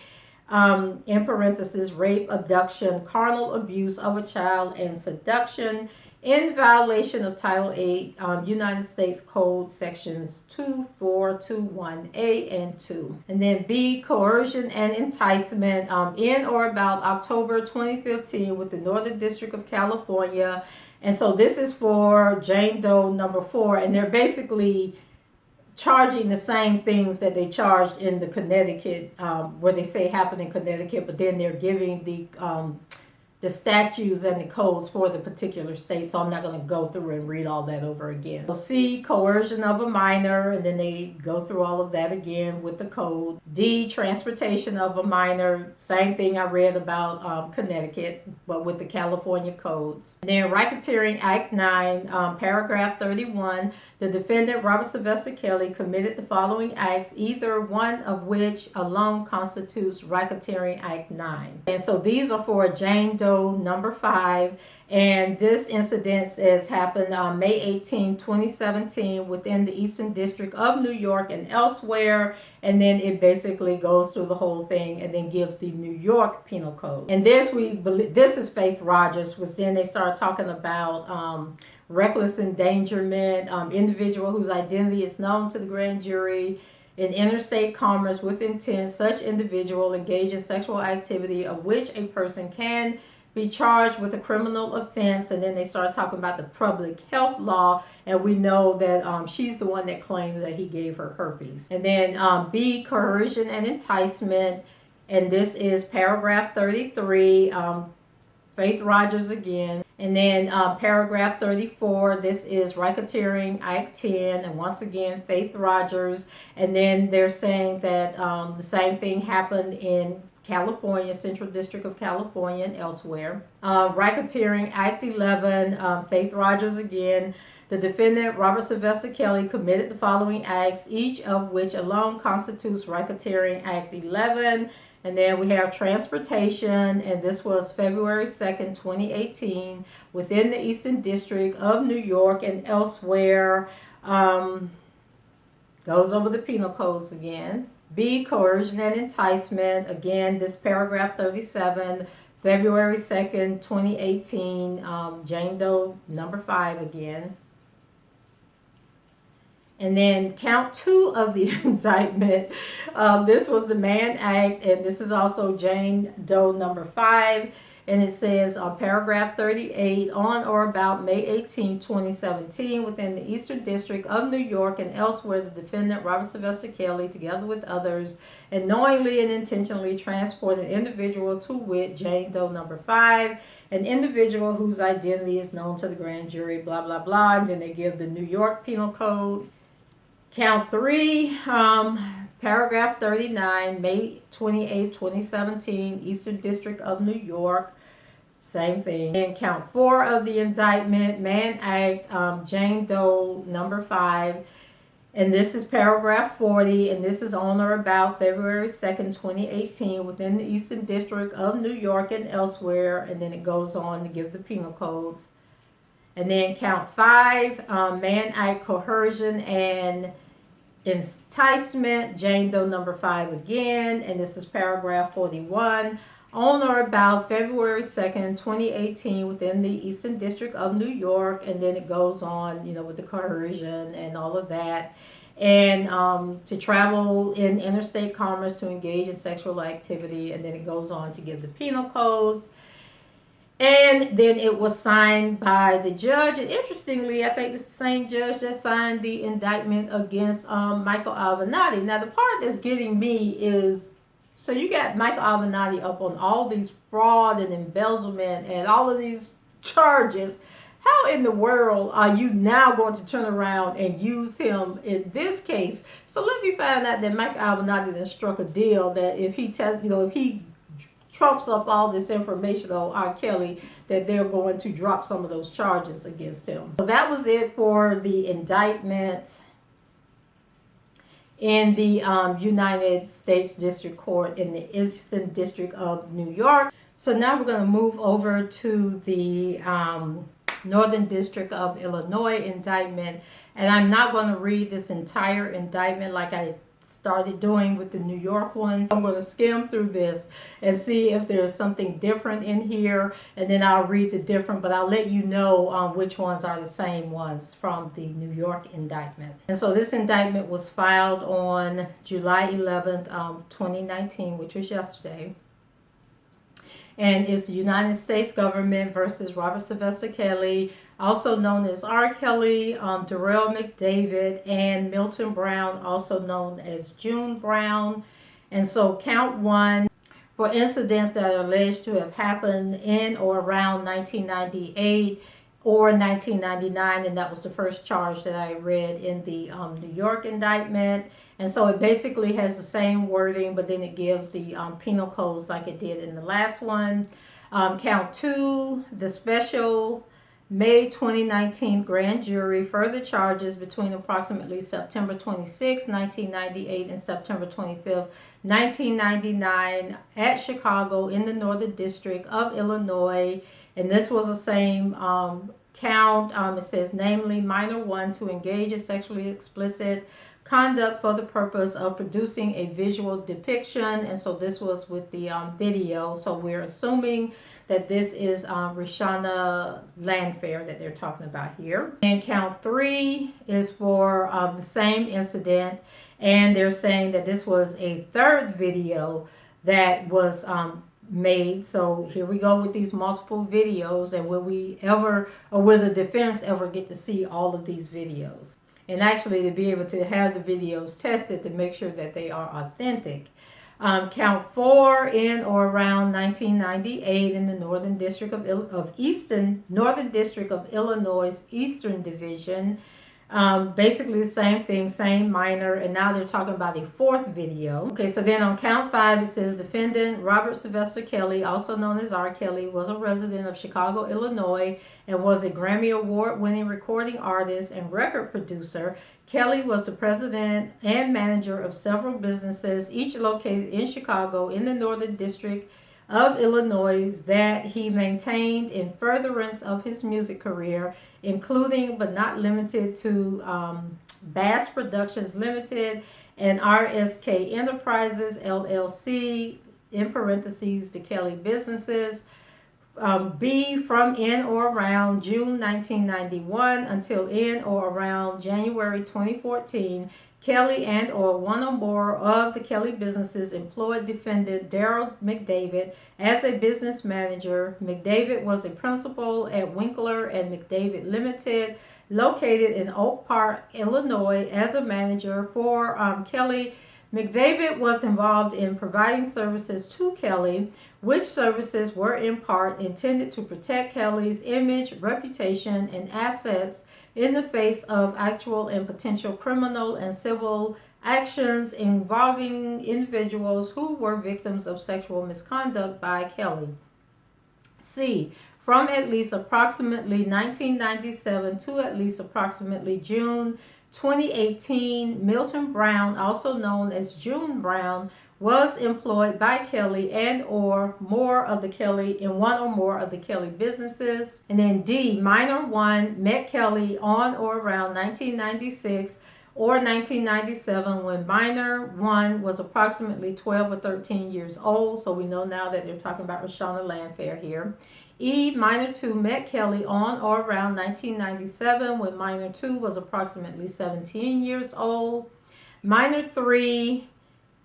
in parentheses, rape, abduction, carnal abuse of a child, and seduction, in violation of Title 8 United States Code sections 2421A and 2. And then B, coercion and enticement, in or about October 2015 with the Northern District of California. And so this is for Jane Doe number 4, and they're basically charging the same things that they charged in the Connecticut, where they say happened in Connecticut, but then they're giving the the statutes and the codes for the particular state, so I'm not going to go through and read all that over again. So C, coercion of a minor, and then they go through all of that again with the code. D, transportation of a minor, same thing I read about Connecticut, but with the California codes. And then Racketeering Act 9, paragraph 31, the defendant, Robert Sylvester Kelly, committed the following acts, either one of which alone constitutes Racketeering Act 9. And so these are for Jane Doe number 5. And this incident has happened on May 18, 2017 within the Eastern District of New York and elsewhere. And then it basically goes through the whole thing and then gives the New York Penal Code. And this, we believe, this is Faith Rogers, which then they started talking about reckless endangerment, individual whose identity is known to the grand jury in interstate commerce with intent, such individual engage in sexual activity of which a person can be charged with a criminal offense. And then they start talking about the public health law, and we know that she's the one that claims that he gave her herpes. And then B, coercion and enticement, and this is paragraph 33, Faith Rogers again. And then paragraph 34, this is Racketeering Act 10, and once again, Faith Rogers. And then they're saying that the same thing happened in California, Central District of California, and elsewhere. Racketeering Act 11, Faith Rogers again. The defendant, Robert Sylvester Kelly, committed the following acts, each of which alone constitutes Racketeering Act 11. And then we have transportation, and this was February 2nd, 2018, within the Eastern District of New York and elsewhere. Goes over the penal codes again. B, coercion and enticement. Again, this paragraph 37, February 2nd, 2018, Jane Doe number 5 again. And then count 2 of the indictment. This was the Mann Act, and this is also Jane Doe number 5. And it says on paragraph 38, on or about May 18, 2017, within the Eastern District of New York and elsewhere, the defendant, Robert Sylvester Kelly, together with others, and knowingly and intentionally transport an individual, to wit, Jane Doe number 5, an individual whose identity is known to the grand jury, blah, blah, blah. And then they give the New York Penal Code. Count 3, paragraph 39, May 28, 2017, Eastern District of New York. Same thing. And count 4 of the indictment, Mann Act, Jane Doe number 5. And this is paragraph 40, and this is on or about February 2nd, 2018, within the Eastern District of New York and elsewhere. And then it goes on to give the penal codes. And then count 5, Mann Act, coercion and enticement, Jane Doe number 5 again. And this is paragraph 41. On or about February 2nd, 2018, within the Eastern District of New York. And then it goes on, with the coercion and all of that. And to travel in interstate commerce to engage in sexual activity. And then it goes on to give the penal codes. And then it was signed by the judge. And interestingly, I think it's the same judge that signed the indictment against Michael Avenatti. Now, the part that's getting me is, so you got Michael Avenatti up on all these fraud and embezzlement and all of these charges. How in the world are you now going to turn around and use him in this case? So let me find out that Michael Avenatti then struck a deal that if he if he trumps up all this information on R. Kelly, that they're going to drop some of those charges against him. So that was it for the indictment in the United States District Court in the Eastern District of New York. So now we're going to move over to the Northern District of Illinois indictment. And I'm not going to read this entire indictment like I started doing with the New York one. I'm going to skim through this and see if there's something different in here, and then I'll read the different, but I'll let you know which ones are the same ones from the New York indictment. And so this indictment was filed on July 11th, 2019, which was yesterday. And it's the United States government versus Robert Sylvester Kelly, also known as R. Kelly, Darrell McDavid, and Milton Brown, also known as June Brown. And so count 1, for incidents that are alleged to have happened in or around 1998 or 1999, and that was the first charge that I read in the New York indictment. And so it basically has the same wording, but then it gives the penal codes like it did in the last one. Count 2, the special May 2019 grand jury further charges between approximately September 26, 1998 and September 25, 1999 at Chicago in the Northern District of Illinois. And this was the same count. It says, namely, minor 1 to engage in sexually explicit conduct for the purpose of producing a visual depiction. And so this was with the video. So we're assuming that this is Rishana Landfair that they're talking about here. And count 3 is for the same incident. And they're saying that this was a third video that was made. So here we go with these multiple videos, and will we ever, or will the defense ever get to see all of these videos? And actually to be able to have the videos tested to make sure that they are authentic. Count 4, in or around 1998 in the Northern District of Illinois Eastern Division. Basically the same thing, same minor, and now they're talking about a fourth video. Okay, so then on count 5 it says defendant Robert Sylvester Kelly, also known as R. Kelly, was a resident of Chicago, Illinois, and was a Grammy Award-winning recording artist and record producer. Kelly was the president and manager of several businesses, each located in Chicago in the Northern District of Illinois, that he maintained in furtherance of his music career, including but not limited to Bass Productions Limited and RSK Enterprises LLC, in parentheses, the Kelly businesses. B, from in or around June 1991 until in or around January 2014, Kelly and or one or more of the Kelly businesses employed defendant Darrell McDavid as a business manager. McDavid was a principal at Winkler and McDavid Limited, located in Oak Park, Illinois, as a manager for Kelly. McDavid was involved in providing services to Kelly, which services were in part intended to protect Kelly's image, reputation, and assets in the face of actual and potential criminal and civil actions involving individuals who were victims of sexual misconduct by Kelly. C, from at least approximately 1997 to at least approximately June 2018, Milton Brown, also known as June Brown, was employed by Kelly and or more of the Kelly in one or more of the Kelly businesses. And then D, minor 1 met Kelly on or around 1996 or 1997 when minor 1 was approximately 12 or 13 years old. So we know now that they're talking about Rishana Landfair here. E, minor 2 met Kelly on or around 1997 when minor 2 was approximately 17 years old. Minor 3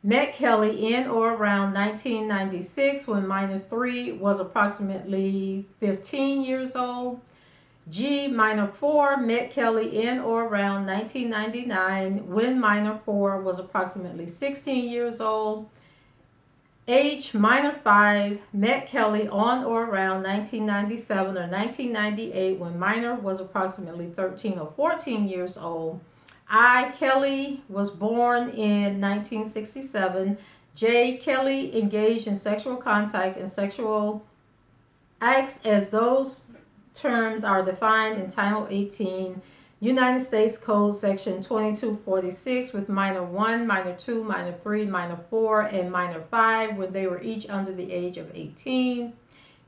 met Kelly in or around 1996 when minor 3 was approximately 15 years old. G, minor 4 met Kelly in or around 1999 when minor 4 was approximately 16 years old. H, minor 5 met Kelly on or around 1997 or 1998 when minor was approximately 13 or 14 years old. I, Kelly, was born in 1967. J, Kelly engaged in sexual contact and sexual acts as those terms are defined in Title 18 United States Code Section 2246 with minor 1, minor 2, minor 3, minor 4, and minor 5 when they were each under the age of 18.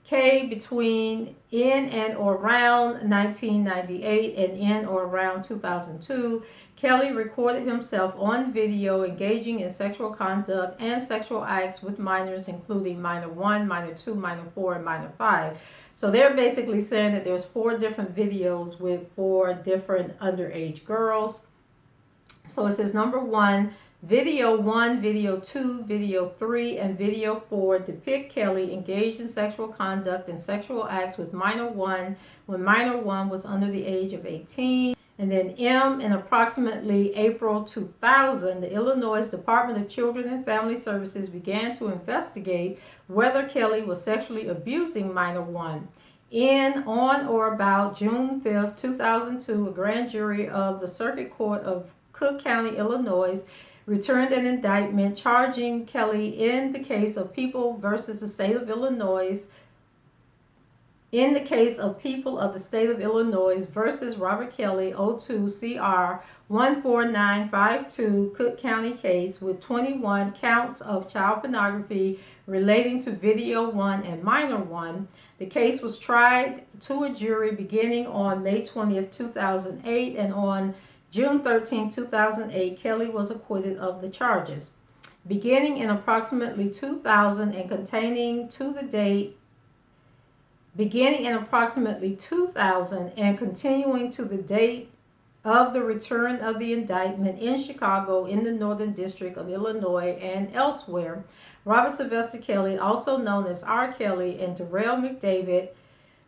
K, between in and or around 1998 and in or around 2002, Kelly recorded himself on video engaging in sexual conduct and sexual acts with minors, including minor 1, minor 2, minor 4, and minor 5. So they're basically saying that there's 4 different videos with 4 different underage girls. So it says number 1, video 1, video 2, video 3, and video 4 depict Kelly engaged in sexual conduct and sexual acts with minor 1 when minor 1 was under the age of 18. And then M, in approximately April 2000, the Illinois Department of Children and Family Services began to investigate whether Kelly was sexually abusing minor one. On or about June 5, 2002, a grand jury of the Circuit Court of Cook County, Illinois, returned an indictment charging Kelly in the case of People versus the State of Illinois. In the case of People of the State of Illinois versus Robert Kelly, 02 CR 14952, Cook County case with 21 counts of child pornography relating to Video 1 and Minor 1. The case was tried to a jury beginning on May 20th, 2008, and on June 13, 2008, Kelly was acquitted of the charges. Beginning in approximately 2000 and continuing to the date of the return of the indictment in Chicago, in the Northern District of Illinois, and elsewhere, Robert Sylvester Kelly, also known as R. Kelly, and Darrell McDavid,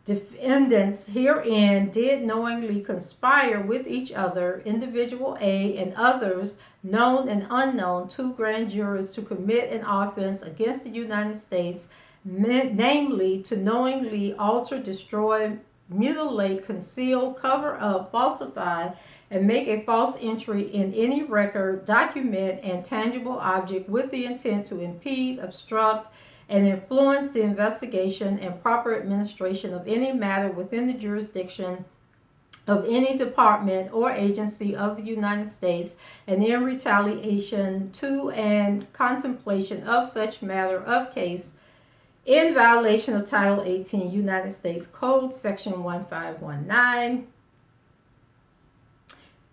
defendants herein, did knowingly conspire with each other, individual A and others, known and unknown, to grand jurors to commit an offense against the United States, namely to knowingly alter, destroy, mutilate, conceal, cover up, falsify, and make a false entry in any record, document, and tangible object with the intent to impede, obstruct, and influence the investigation and proper administration of any matter within the jurisdiction of any department or agency of the United States, and in retaliation to and contemplation of such matter of case, in violation of Title 18 United States Code, Section 1519.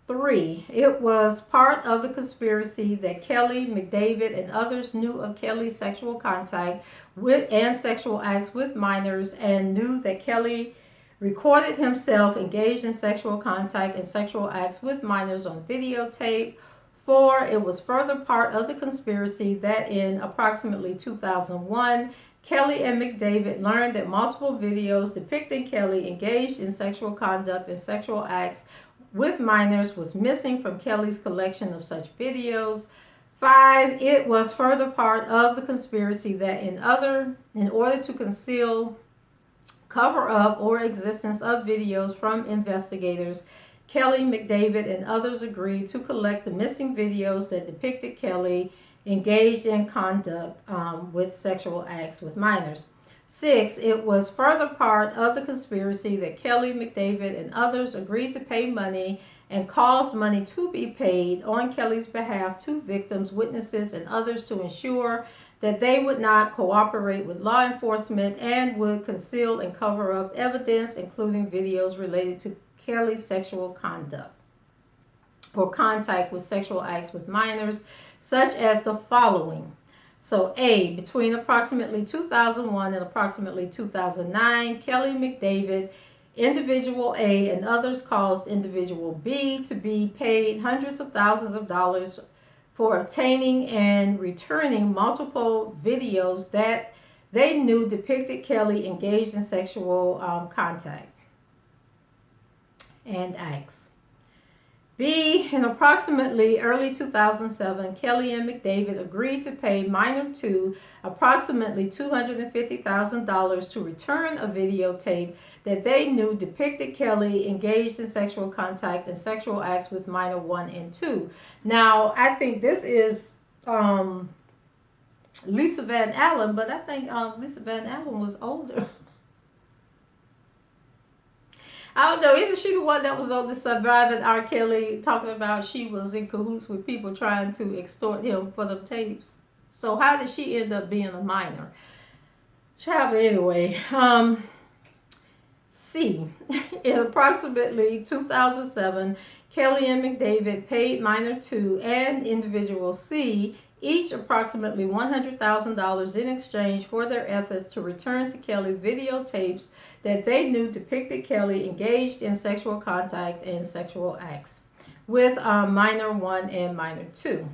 3. It was part of the conspiracy that Kelly, McDavid, and others knew of Kelly's sexual contact with and sexual acts with minors, and knew that Kelly recorded himself engaged in sexual contact and sexual acts with minors on videotape. 4. It was further part of the conspiracy that in approximately 2001, Kelly and McDavid learned that multiple videos depicting Kelly engaged in sexual conduct and sexual acts with minors was missing from Kelly's collection of such videos. 5. It was further part of the conspiracy that in order to conceal, cover up, or existence of videos from investigators, Kelly, McDavid, and others agreed to collect the missing videos that depicted Kelly engaged in conduct with sexual acts with minors. 6. It was further part of the conspiracy that Kelly, McDavid, and others agreed to pay money and caused money to be paid on Kelly's behalf to victims, witnesses, and others to ensure that they would not cooperate with law enforcement and would conceal and cover up evidence, including videos related to Kelly's sexual conduct or contact with sexual acts with minors, such as the following. So A, between approximately 2001 and approximately 2009, Kelly, McDavid, individual A, and others caused individual B to be paid hundreds of thousands of dollars for obtaining and returning multiple videos that they knew depicted Kelly engaged in sexual contact and acts. B, in approximately early 2007, Kelly and McDavid agreed to pay minor 2 approximately $250,000 to return a videotape that they knew depicted Kelly engaged in sexual contact and sexual acts with minor 1 and 2. Now, I think this is Lisa Van Allen, but I think Lisa Van Allen was older. I don't know. Isn't she the one that was on the Surviving R. Kelly talking about she was in cahoots with people trying to extort him for them tapes? So how did she end up being a minor? Child, anyway. C. In approximately 2007, Kelly and McDavid paid minor 2 and individual C each approximately $100,000 in exchange for their efforts to return to Kelly videotapes that they knew depicted Kelly engaged in sexual contact and sexual acts with minor 1 and minor 2.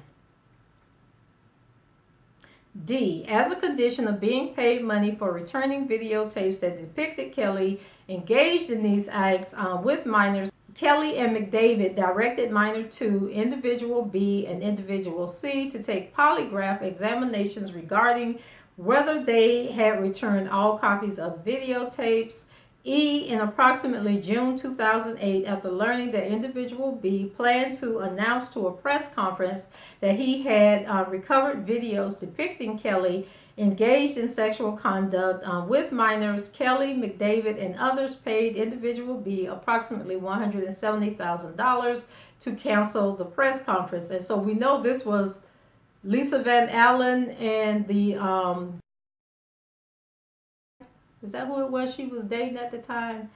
D. As a condition of being paid money for returning videotapes that depicted Kelly engaged in these acts with minors, Kelly and McDavid directed minor 2, individual B, and individual C to take polygraph examinations regarding whether they had returned all copies of the videotapes. E, in approximately June 2008, after learning that individual B planned to announce to a press conference that he had recovered videos depicting Kelly engaged in sexual conduct with minors, Kelly, McDavid, and others paid individual B approximately $170,000 to cancel the press conference. And so we know this was Lisa Van Allen and the is that who it was she was dating at the time?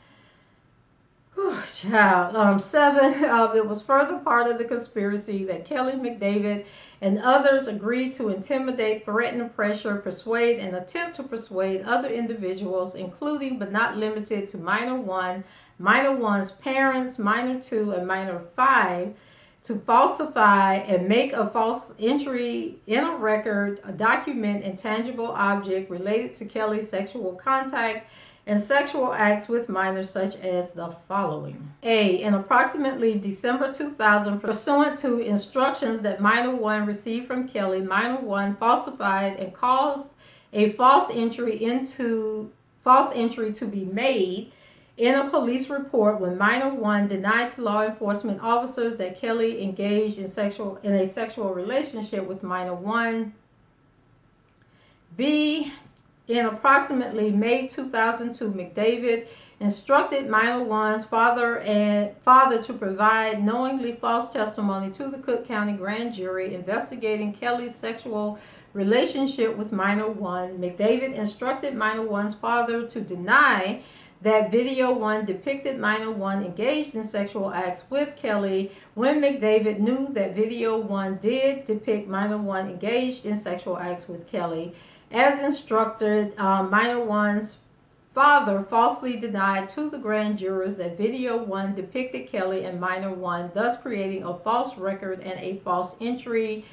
Whew, child. 7, it was further part of the conspiracy that Kelly, McDavid, and others agreed to intimidate, threaten, pressure, persuade, and attempt to persuade other individuals, including but not limited to minor 1, minor 1's parents, minor 2, and minor 5, to falsify and make a false entry in a record, a document, intangible object related to Kelly's sexual contact and sexual acts with minors, such as the following. A, in approximately December 2000, pursuant to instructions that minor 1 received from Kelly, minor 1 falsified and caused a false entry to be made in a police report when minor 1 denied to law enforcement officers that Kelly engaged in a sexual relationship with minor 1. B, in approximately May 2002, McDavid instructed minor 1's father to provide knowingly false testimony to the Cook County grand jury investigating Kelly's sexual relationship with minor 1. McDavid instructed minor 1's father to deny that video 1 depicted minor 1 engaged in sexual acts with Kelly when McDavid knew that video 1 did depict minor 1 engaged in sexual acts with Kelly. As instructed, minor 1's father falsely denied to the grand jurors that video 1 depicted Kelly and minor 1, thus creating a false record and a false entry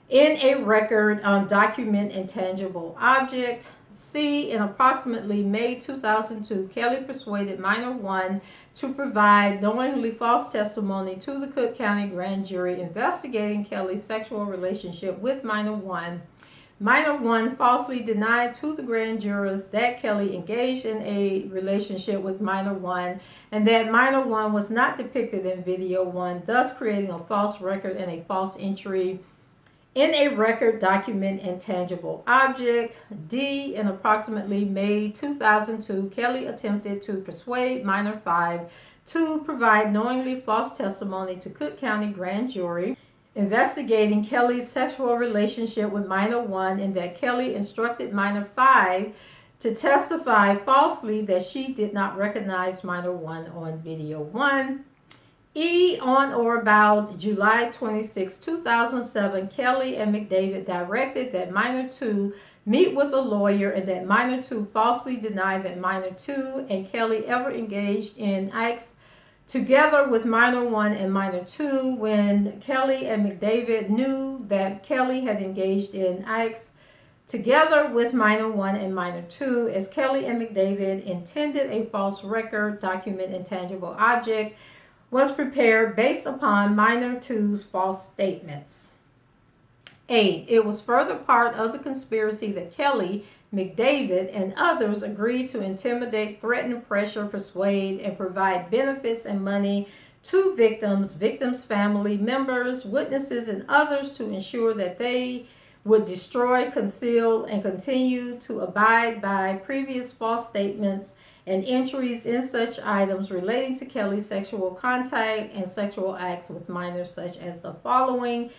in a record document intangible object. C, in approximately May 2002, Kelly persuaded minor 1 to provide knowingly false testimony to the Cook County grand jury investigating Kelly's sexual relationship with minor 1. Minor 1 falsely denied to the grand jurors that Kelly engaged in a relationship with minor 1 and that minor 1 was not depicted in video 1, thus creating a false record and a false entry in a record document intangible object. D, in approximately May 2002, Kelly attempted to persuade minor 5 to provide knowingly false testimony to Cook County grand jury investigating Kelly's sexual relationship with minor 1 and that Kelly instructed minor 5 to testify falsely that she did not recognize minor 1 on video 1. E, on or about July 26, 2007, Kelly and McDavid directed that minor 2 meet with a lawyer and that minor 2 falsely denied that minor 2 and Kelly ever engaged in acts together with minor 1 and minor 2 when Kelly and McDavid knew that Kelly had engaged in acts together with minor 1 and minor 2 as Kelly and McDavid intended a false record, document, intangible object was prepared based upon minor 2's false statements. 8. It was further part of the conspiracy that Kelly, McDavid, and others agreed to intimidate, threaten, pressure, persuade, and provide benefits and money to victims, family members, witnesses, and others to ensure that they would destroy, conceal, and continue to abide by previous false statements and entries in such items relating to Kelly's sexual contact and sexual acts with minors, such as the following.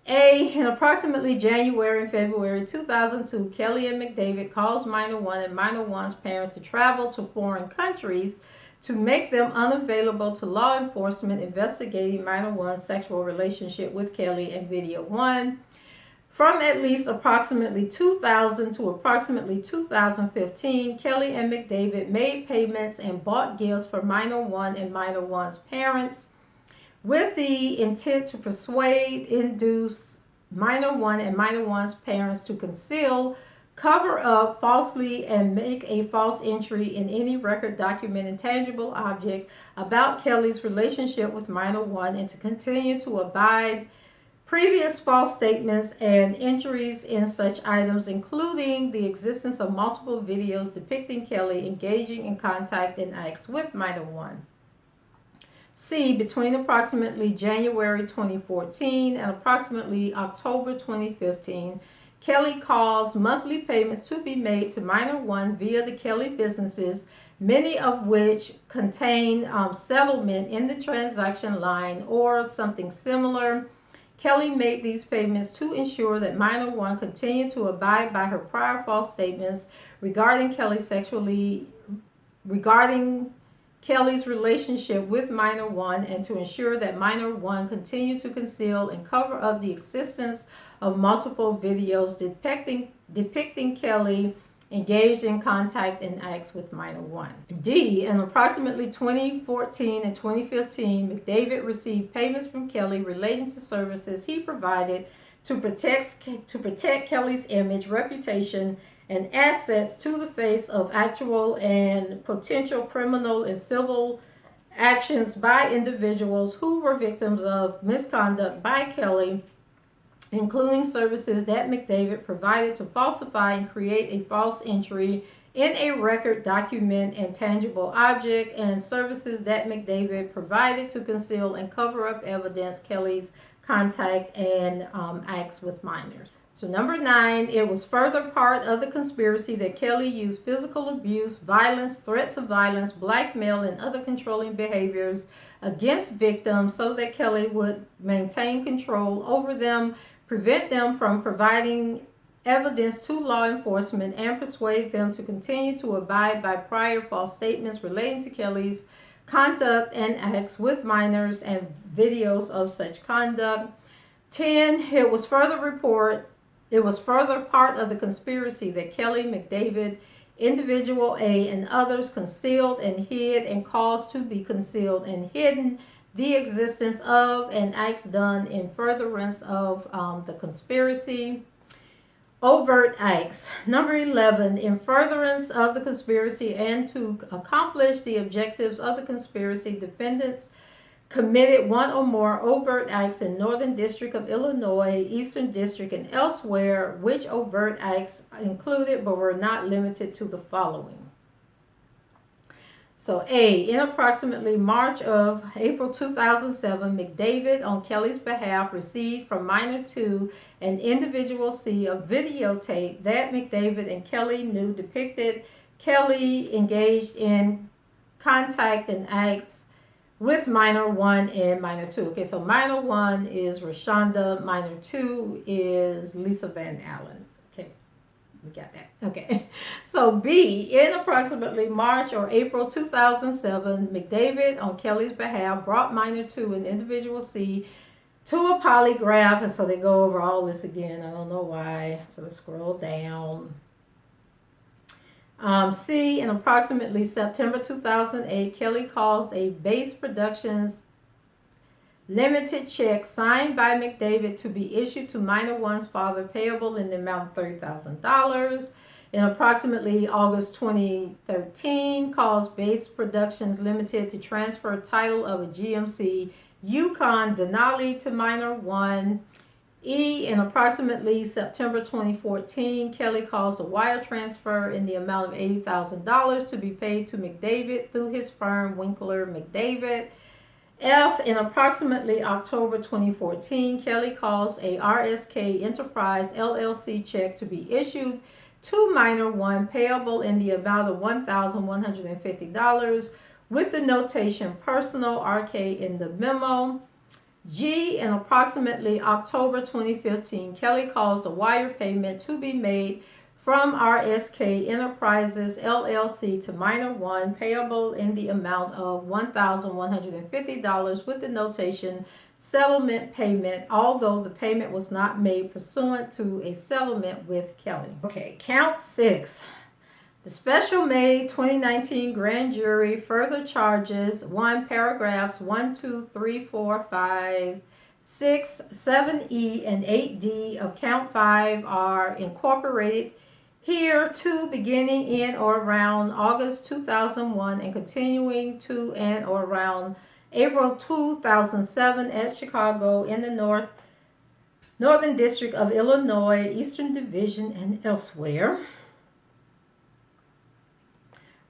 A, in approximately January and February 2002, Kelly and McDavid caused minor 1 and minor 1's parents to travel to foreign countries to make them unavailable to law enforcement investigating minor 1's sexual relationship with Kelly and video 1. From at least approximately 2000 to approximately 2015, Kelly and McDavid made payments and bought gifts for minor 1 and minor 1's parents with the intent to persuade, induce minor 1 and minor 1's parents to conceal, cover up falsely and make a false entry in any record, document, and tangible object about Kelly's relationship with minor one, and to continue to abide previous false statements and entries in such items, including the existence of multiple videos depicting Kelly engaging in contact and acts with minor one. C. Between approximately January 2014 and approximately October 2015, Kelly caused monthly payments to be made to minor one via the Kelly businesses, many of which contain settlement in the transaction line or something similar. Kelly made these payments to ensure that minor one continued to abide by her prior false statements regarding Kelly's relationship with minor one, and to ensure that minor one continued to conceal and cover up the existence of multiple videos depicting Kelly engaged in contact and acts with minor one. D. In approximately 2014 and 2015, McDavid received payments from Kelly relating to services he provided to protect Kelly's image, reputation, and assets to the face of actual and potential criminal and civil actions by individuals who were victims of misconduct by Kelly, including services that McDavid provided to falsify and create a false entry in a record, document, and tangible object, and services that McDavid provided to conceal and cover up evidence Kelly's contact and acts with minors. So number 9, it was further part of the conspiracy that Kelly used physical abuse, violence, threats of violence, blackmail, and other controlling behaviors against victims so that Kelly would maintain control over them, prevent them from providing evidence to law enforcement, and persuade them to continue to abide by prior false statements relating to Kelly's conduct and acts with minors and videos of such conduct. 10, it was further part of the conspiracy that Kelly, McDavid, Individual A, and others concealed and hid and caused to be concealed and hidden the existence of and acts done in furtherance of the conspiracy. Overt acts. Number 11, in furtherance of the conspiracy and to accomplish the objectives of the conspiracy, defendants committed one or more overt acts in Northern District of Illinois, Eastern District, and elsewhere, which overt acts included but were not limited to the following. So A, in approximately March of April 2007, McDavid, on Kelly's behalf, received from minor 2 and Individual C a videotape that McDavid and Kelly knew depicted Kelly engaged in contact and acts with minor 1 and minor 2. Okay, so minor 1 is Rashonda, minor 2 is Lisa Van Allen. Okay, we got that. Okay, so B, in approximately March or April 2007, McDavid, on Kelly's behalf, brought minor 2 and Individual C to a polygraph, and so they go over all this again. I don't know why. So let's scroll down. C, in approximately September 2008, Kelly caused a Base Productions limited check signed by McDavid to be issued to minor 1's father, payable in the amount of $30,000. In approximately August 2013, caused Base Productions Limited to transfer title of a GMC Yukon Denali to minor 1. E, in approximately September 2014, Kelly caused a wire transfer in the amount of $80,000 to be paid to McDavid through his firm Winkler McDavid. F, in approximately October 2014, Kelly caused a RSK Enterprise LLC check to be issued to minor 1, payable in the amount of $1,150 with the notation personal RK in the memo. G, in approximately October 2015, Kelly caused a wire payment to be made from RSK Enterprises LLC to minor 1, payable in the amount of $1,150 with the notation settlement payment, although the payment was not made pursuant to a settlement with Kelly. Okay, count 6. The special May 2019 grand jury further charges 1, paragraphs 1, 2, 3, 4, 5, 6, 7E, and 8D of count 5 are incorporated here to beginning in or around August 2001 and continuing to and or around April 2007 at Chicago in the Northern District of Illinois, Eastern Division, and elsewhere.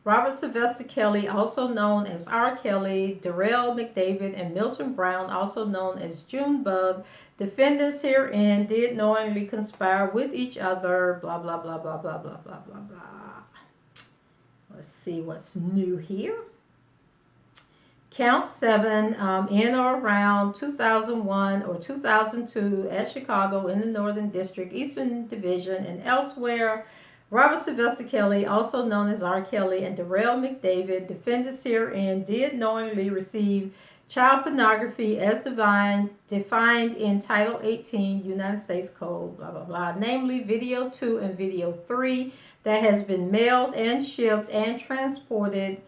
Robert Sylvester Kelly, also known as R. Kelly, Darrell McDavid, and Milton Brown, also known as Junebug, defendants herein did knowingly conspire with each other, blah, blah, blah, blah, blah, blah, blah, blah, blah. Let's see what's new here. Count 7 in or around 2001 or 2002 at Chicago in the Northern District, Eastern Division, and elsewhere. Robert Sylvester Kelly, also known as R. Kelly, and Darrell McDavid, defendants herein did knowingly receive child pornography as defined in Title 18 United States Code, blah, blah, blah, namely Video 2 and Video 3 that has been mailed and shipped and transported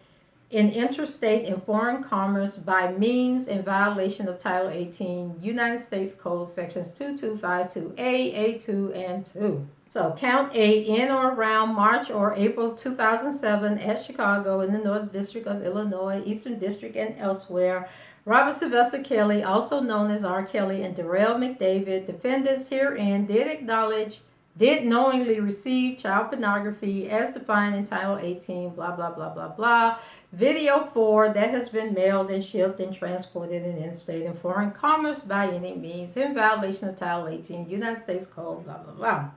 in interstate and foreign commerce by means in violation of Title 18 United States Code Sections 2252A, A2, and 2. So count 8 in or around March or April 2007 at Chicago in the Northern District of Illinois, Eastern District, and elsewhere. Robert Sylvester Kelly, also known as R. Kelly, and Darrell McDavid, defendants herein did knowingly receive child pornography as defined in Title 18, blah, blah, blah, blah, blah. Video 4 that has been mailed and shipped and transported in interstate and foreign commerce by any means in violation of Title 18 United States Code, blah, blah, blah.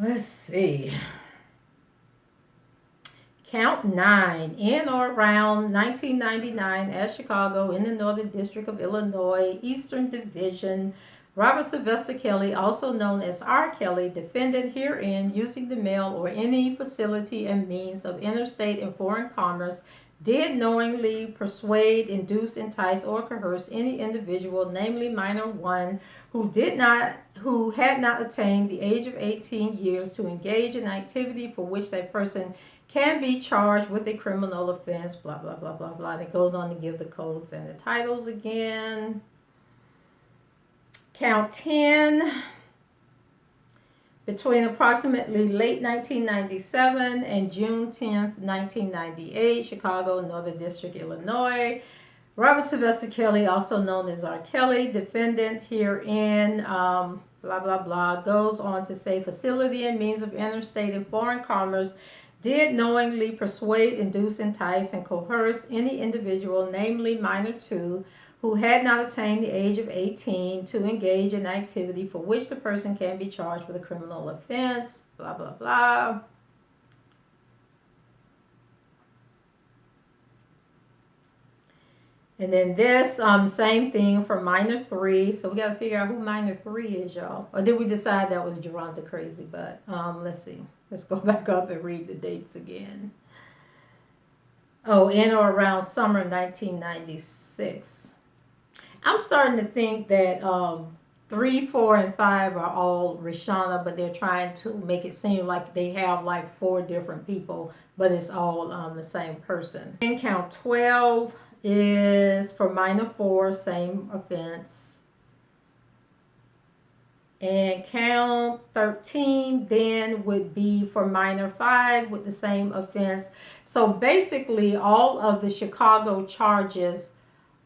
Let's see. Count 9 in or around 1999 at Chicago in the Northern District of Illinois, Eastern Division. Robert Sylvester Kelly, also known as R. Kelly, defendant herein using the mail or any facility and means of interstate and foreign commerce, did knowingly persuade, induce, entice, or coerce any individual, namely minor 1, who had not attained the age of 18 years to engage in activity for which that person can be charged with a criminal offense, blah, blah, blah, blah, blah. And it goes on to give the codes and the titles again. Count 10. Between approximately late 1997 and June 10th, 1998, Chicago, Northern District, Illinois. Robert Sylvester Kelly, also known as R. Kelly, defendant herein, blah, blah, blah, goes on to say facility and means of interstate and foreign commerce did knowingly persuade, induce, entice, and coerce any individual, namely minor 2, who had not attained the age of 18 to engage in activity for which the person can be charged with a criminal offense, blah, blah, blah. And then this, same thing for minor 3. So we got to figure out who minor 3 is, y'all. Or did we decide that was Geronda Crazy? But let's see. Let's go back up and read the dates again. Oh, in or around summer 1996. I'm starting to think that 3, 4, and 5 are all Rishana, but they're trying to make it seem like they have like 4 different people, but it's all the same person. And count 12 is for minor 4, same offense. And count 13 then would be for minor 5 with the same offense. So basically all of the Chicago charges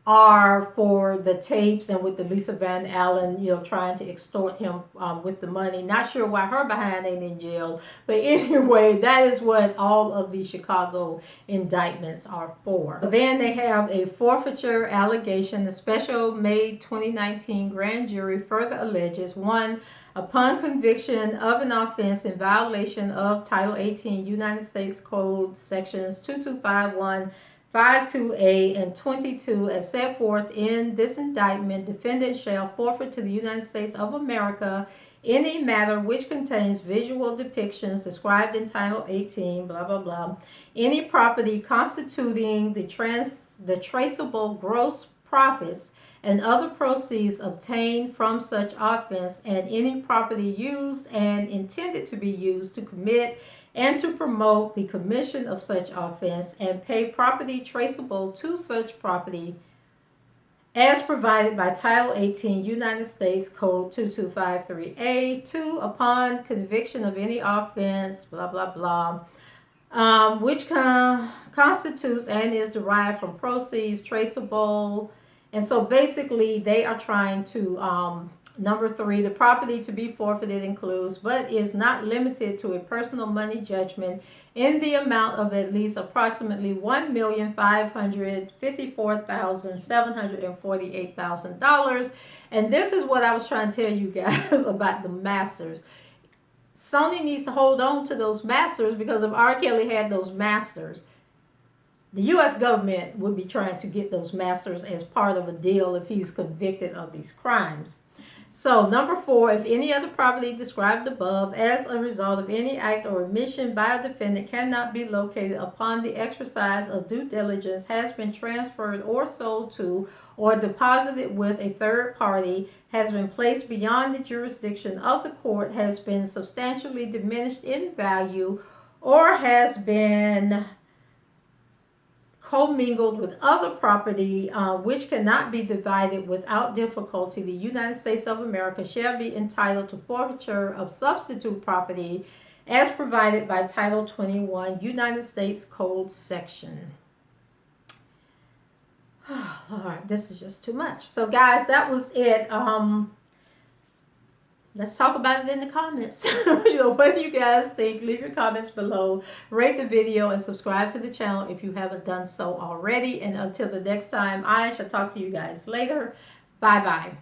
are for the tapes and with the Lisa Van Allen, trying to extort him with the money. Not sure why her behind ain't in jail. But anyway, that is what all of the Chicago indictments are for. Then they have a forfeiture allegation. The special May 2019 grand jury further alleges 1, upon conviction of an offense in violation of Title 18 United States Code sections 2251, 52A, and 22 as set forth in this indictment, defendant shall forfeit to the United States of America any matter which contains visual depictions described in Title 18, blah, blah, blah, any property constituting the traceable gross profits and other proceeds obtained from such offense, and any property used and intended to be used to commit and to promote the commission of such offense, and pay property traceable to such property as provided by Title 18 United States Code 2253A. 2, upon conviction of any offense, blah, blah, blah, which constitutes and is derived from proceeds traceable. And so basically, they are trying to, number 3, the property to be forfeited includes, but is not limited to, a personal money judgment in the amount of at least approximately $1,554,748,000. And this is what I was trying to tell you guys about the masters. Sony needs to hold on to those masters, because if R. Kelly had those masters, the U.S. government would be trying to get those masters as part of a deal if he's convicted of these crimes. So, number 4, if any other property described above as a result of any act or omission by a defendant cannot be located upon the exercise of due diligence, has been transferred or sold to or deposited with a third party, has been placed beyond the jurisdiction of the court, has been substantially diminished in value, or has been commingled with other property which cannot be divided without difficulty, the United States of America shall be entitled to forfeiture of substitute property as provided by Title 21 United States Code section. Oh, Lord, this is just too much. So guys, that was it. Let's talk about it in the comments. What do you guys think? Leave your comments below. Rate the video and subscribe to the channel if you haven't done so already. And until the next time, I shall talk to you guys later. Bye-bye.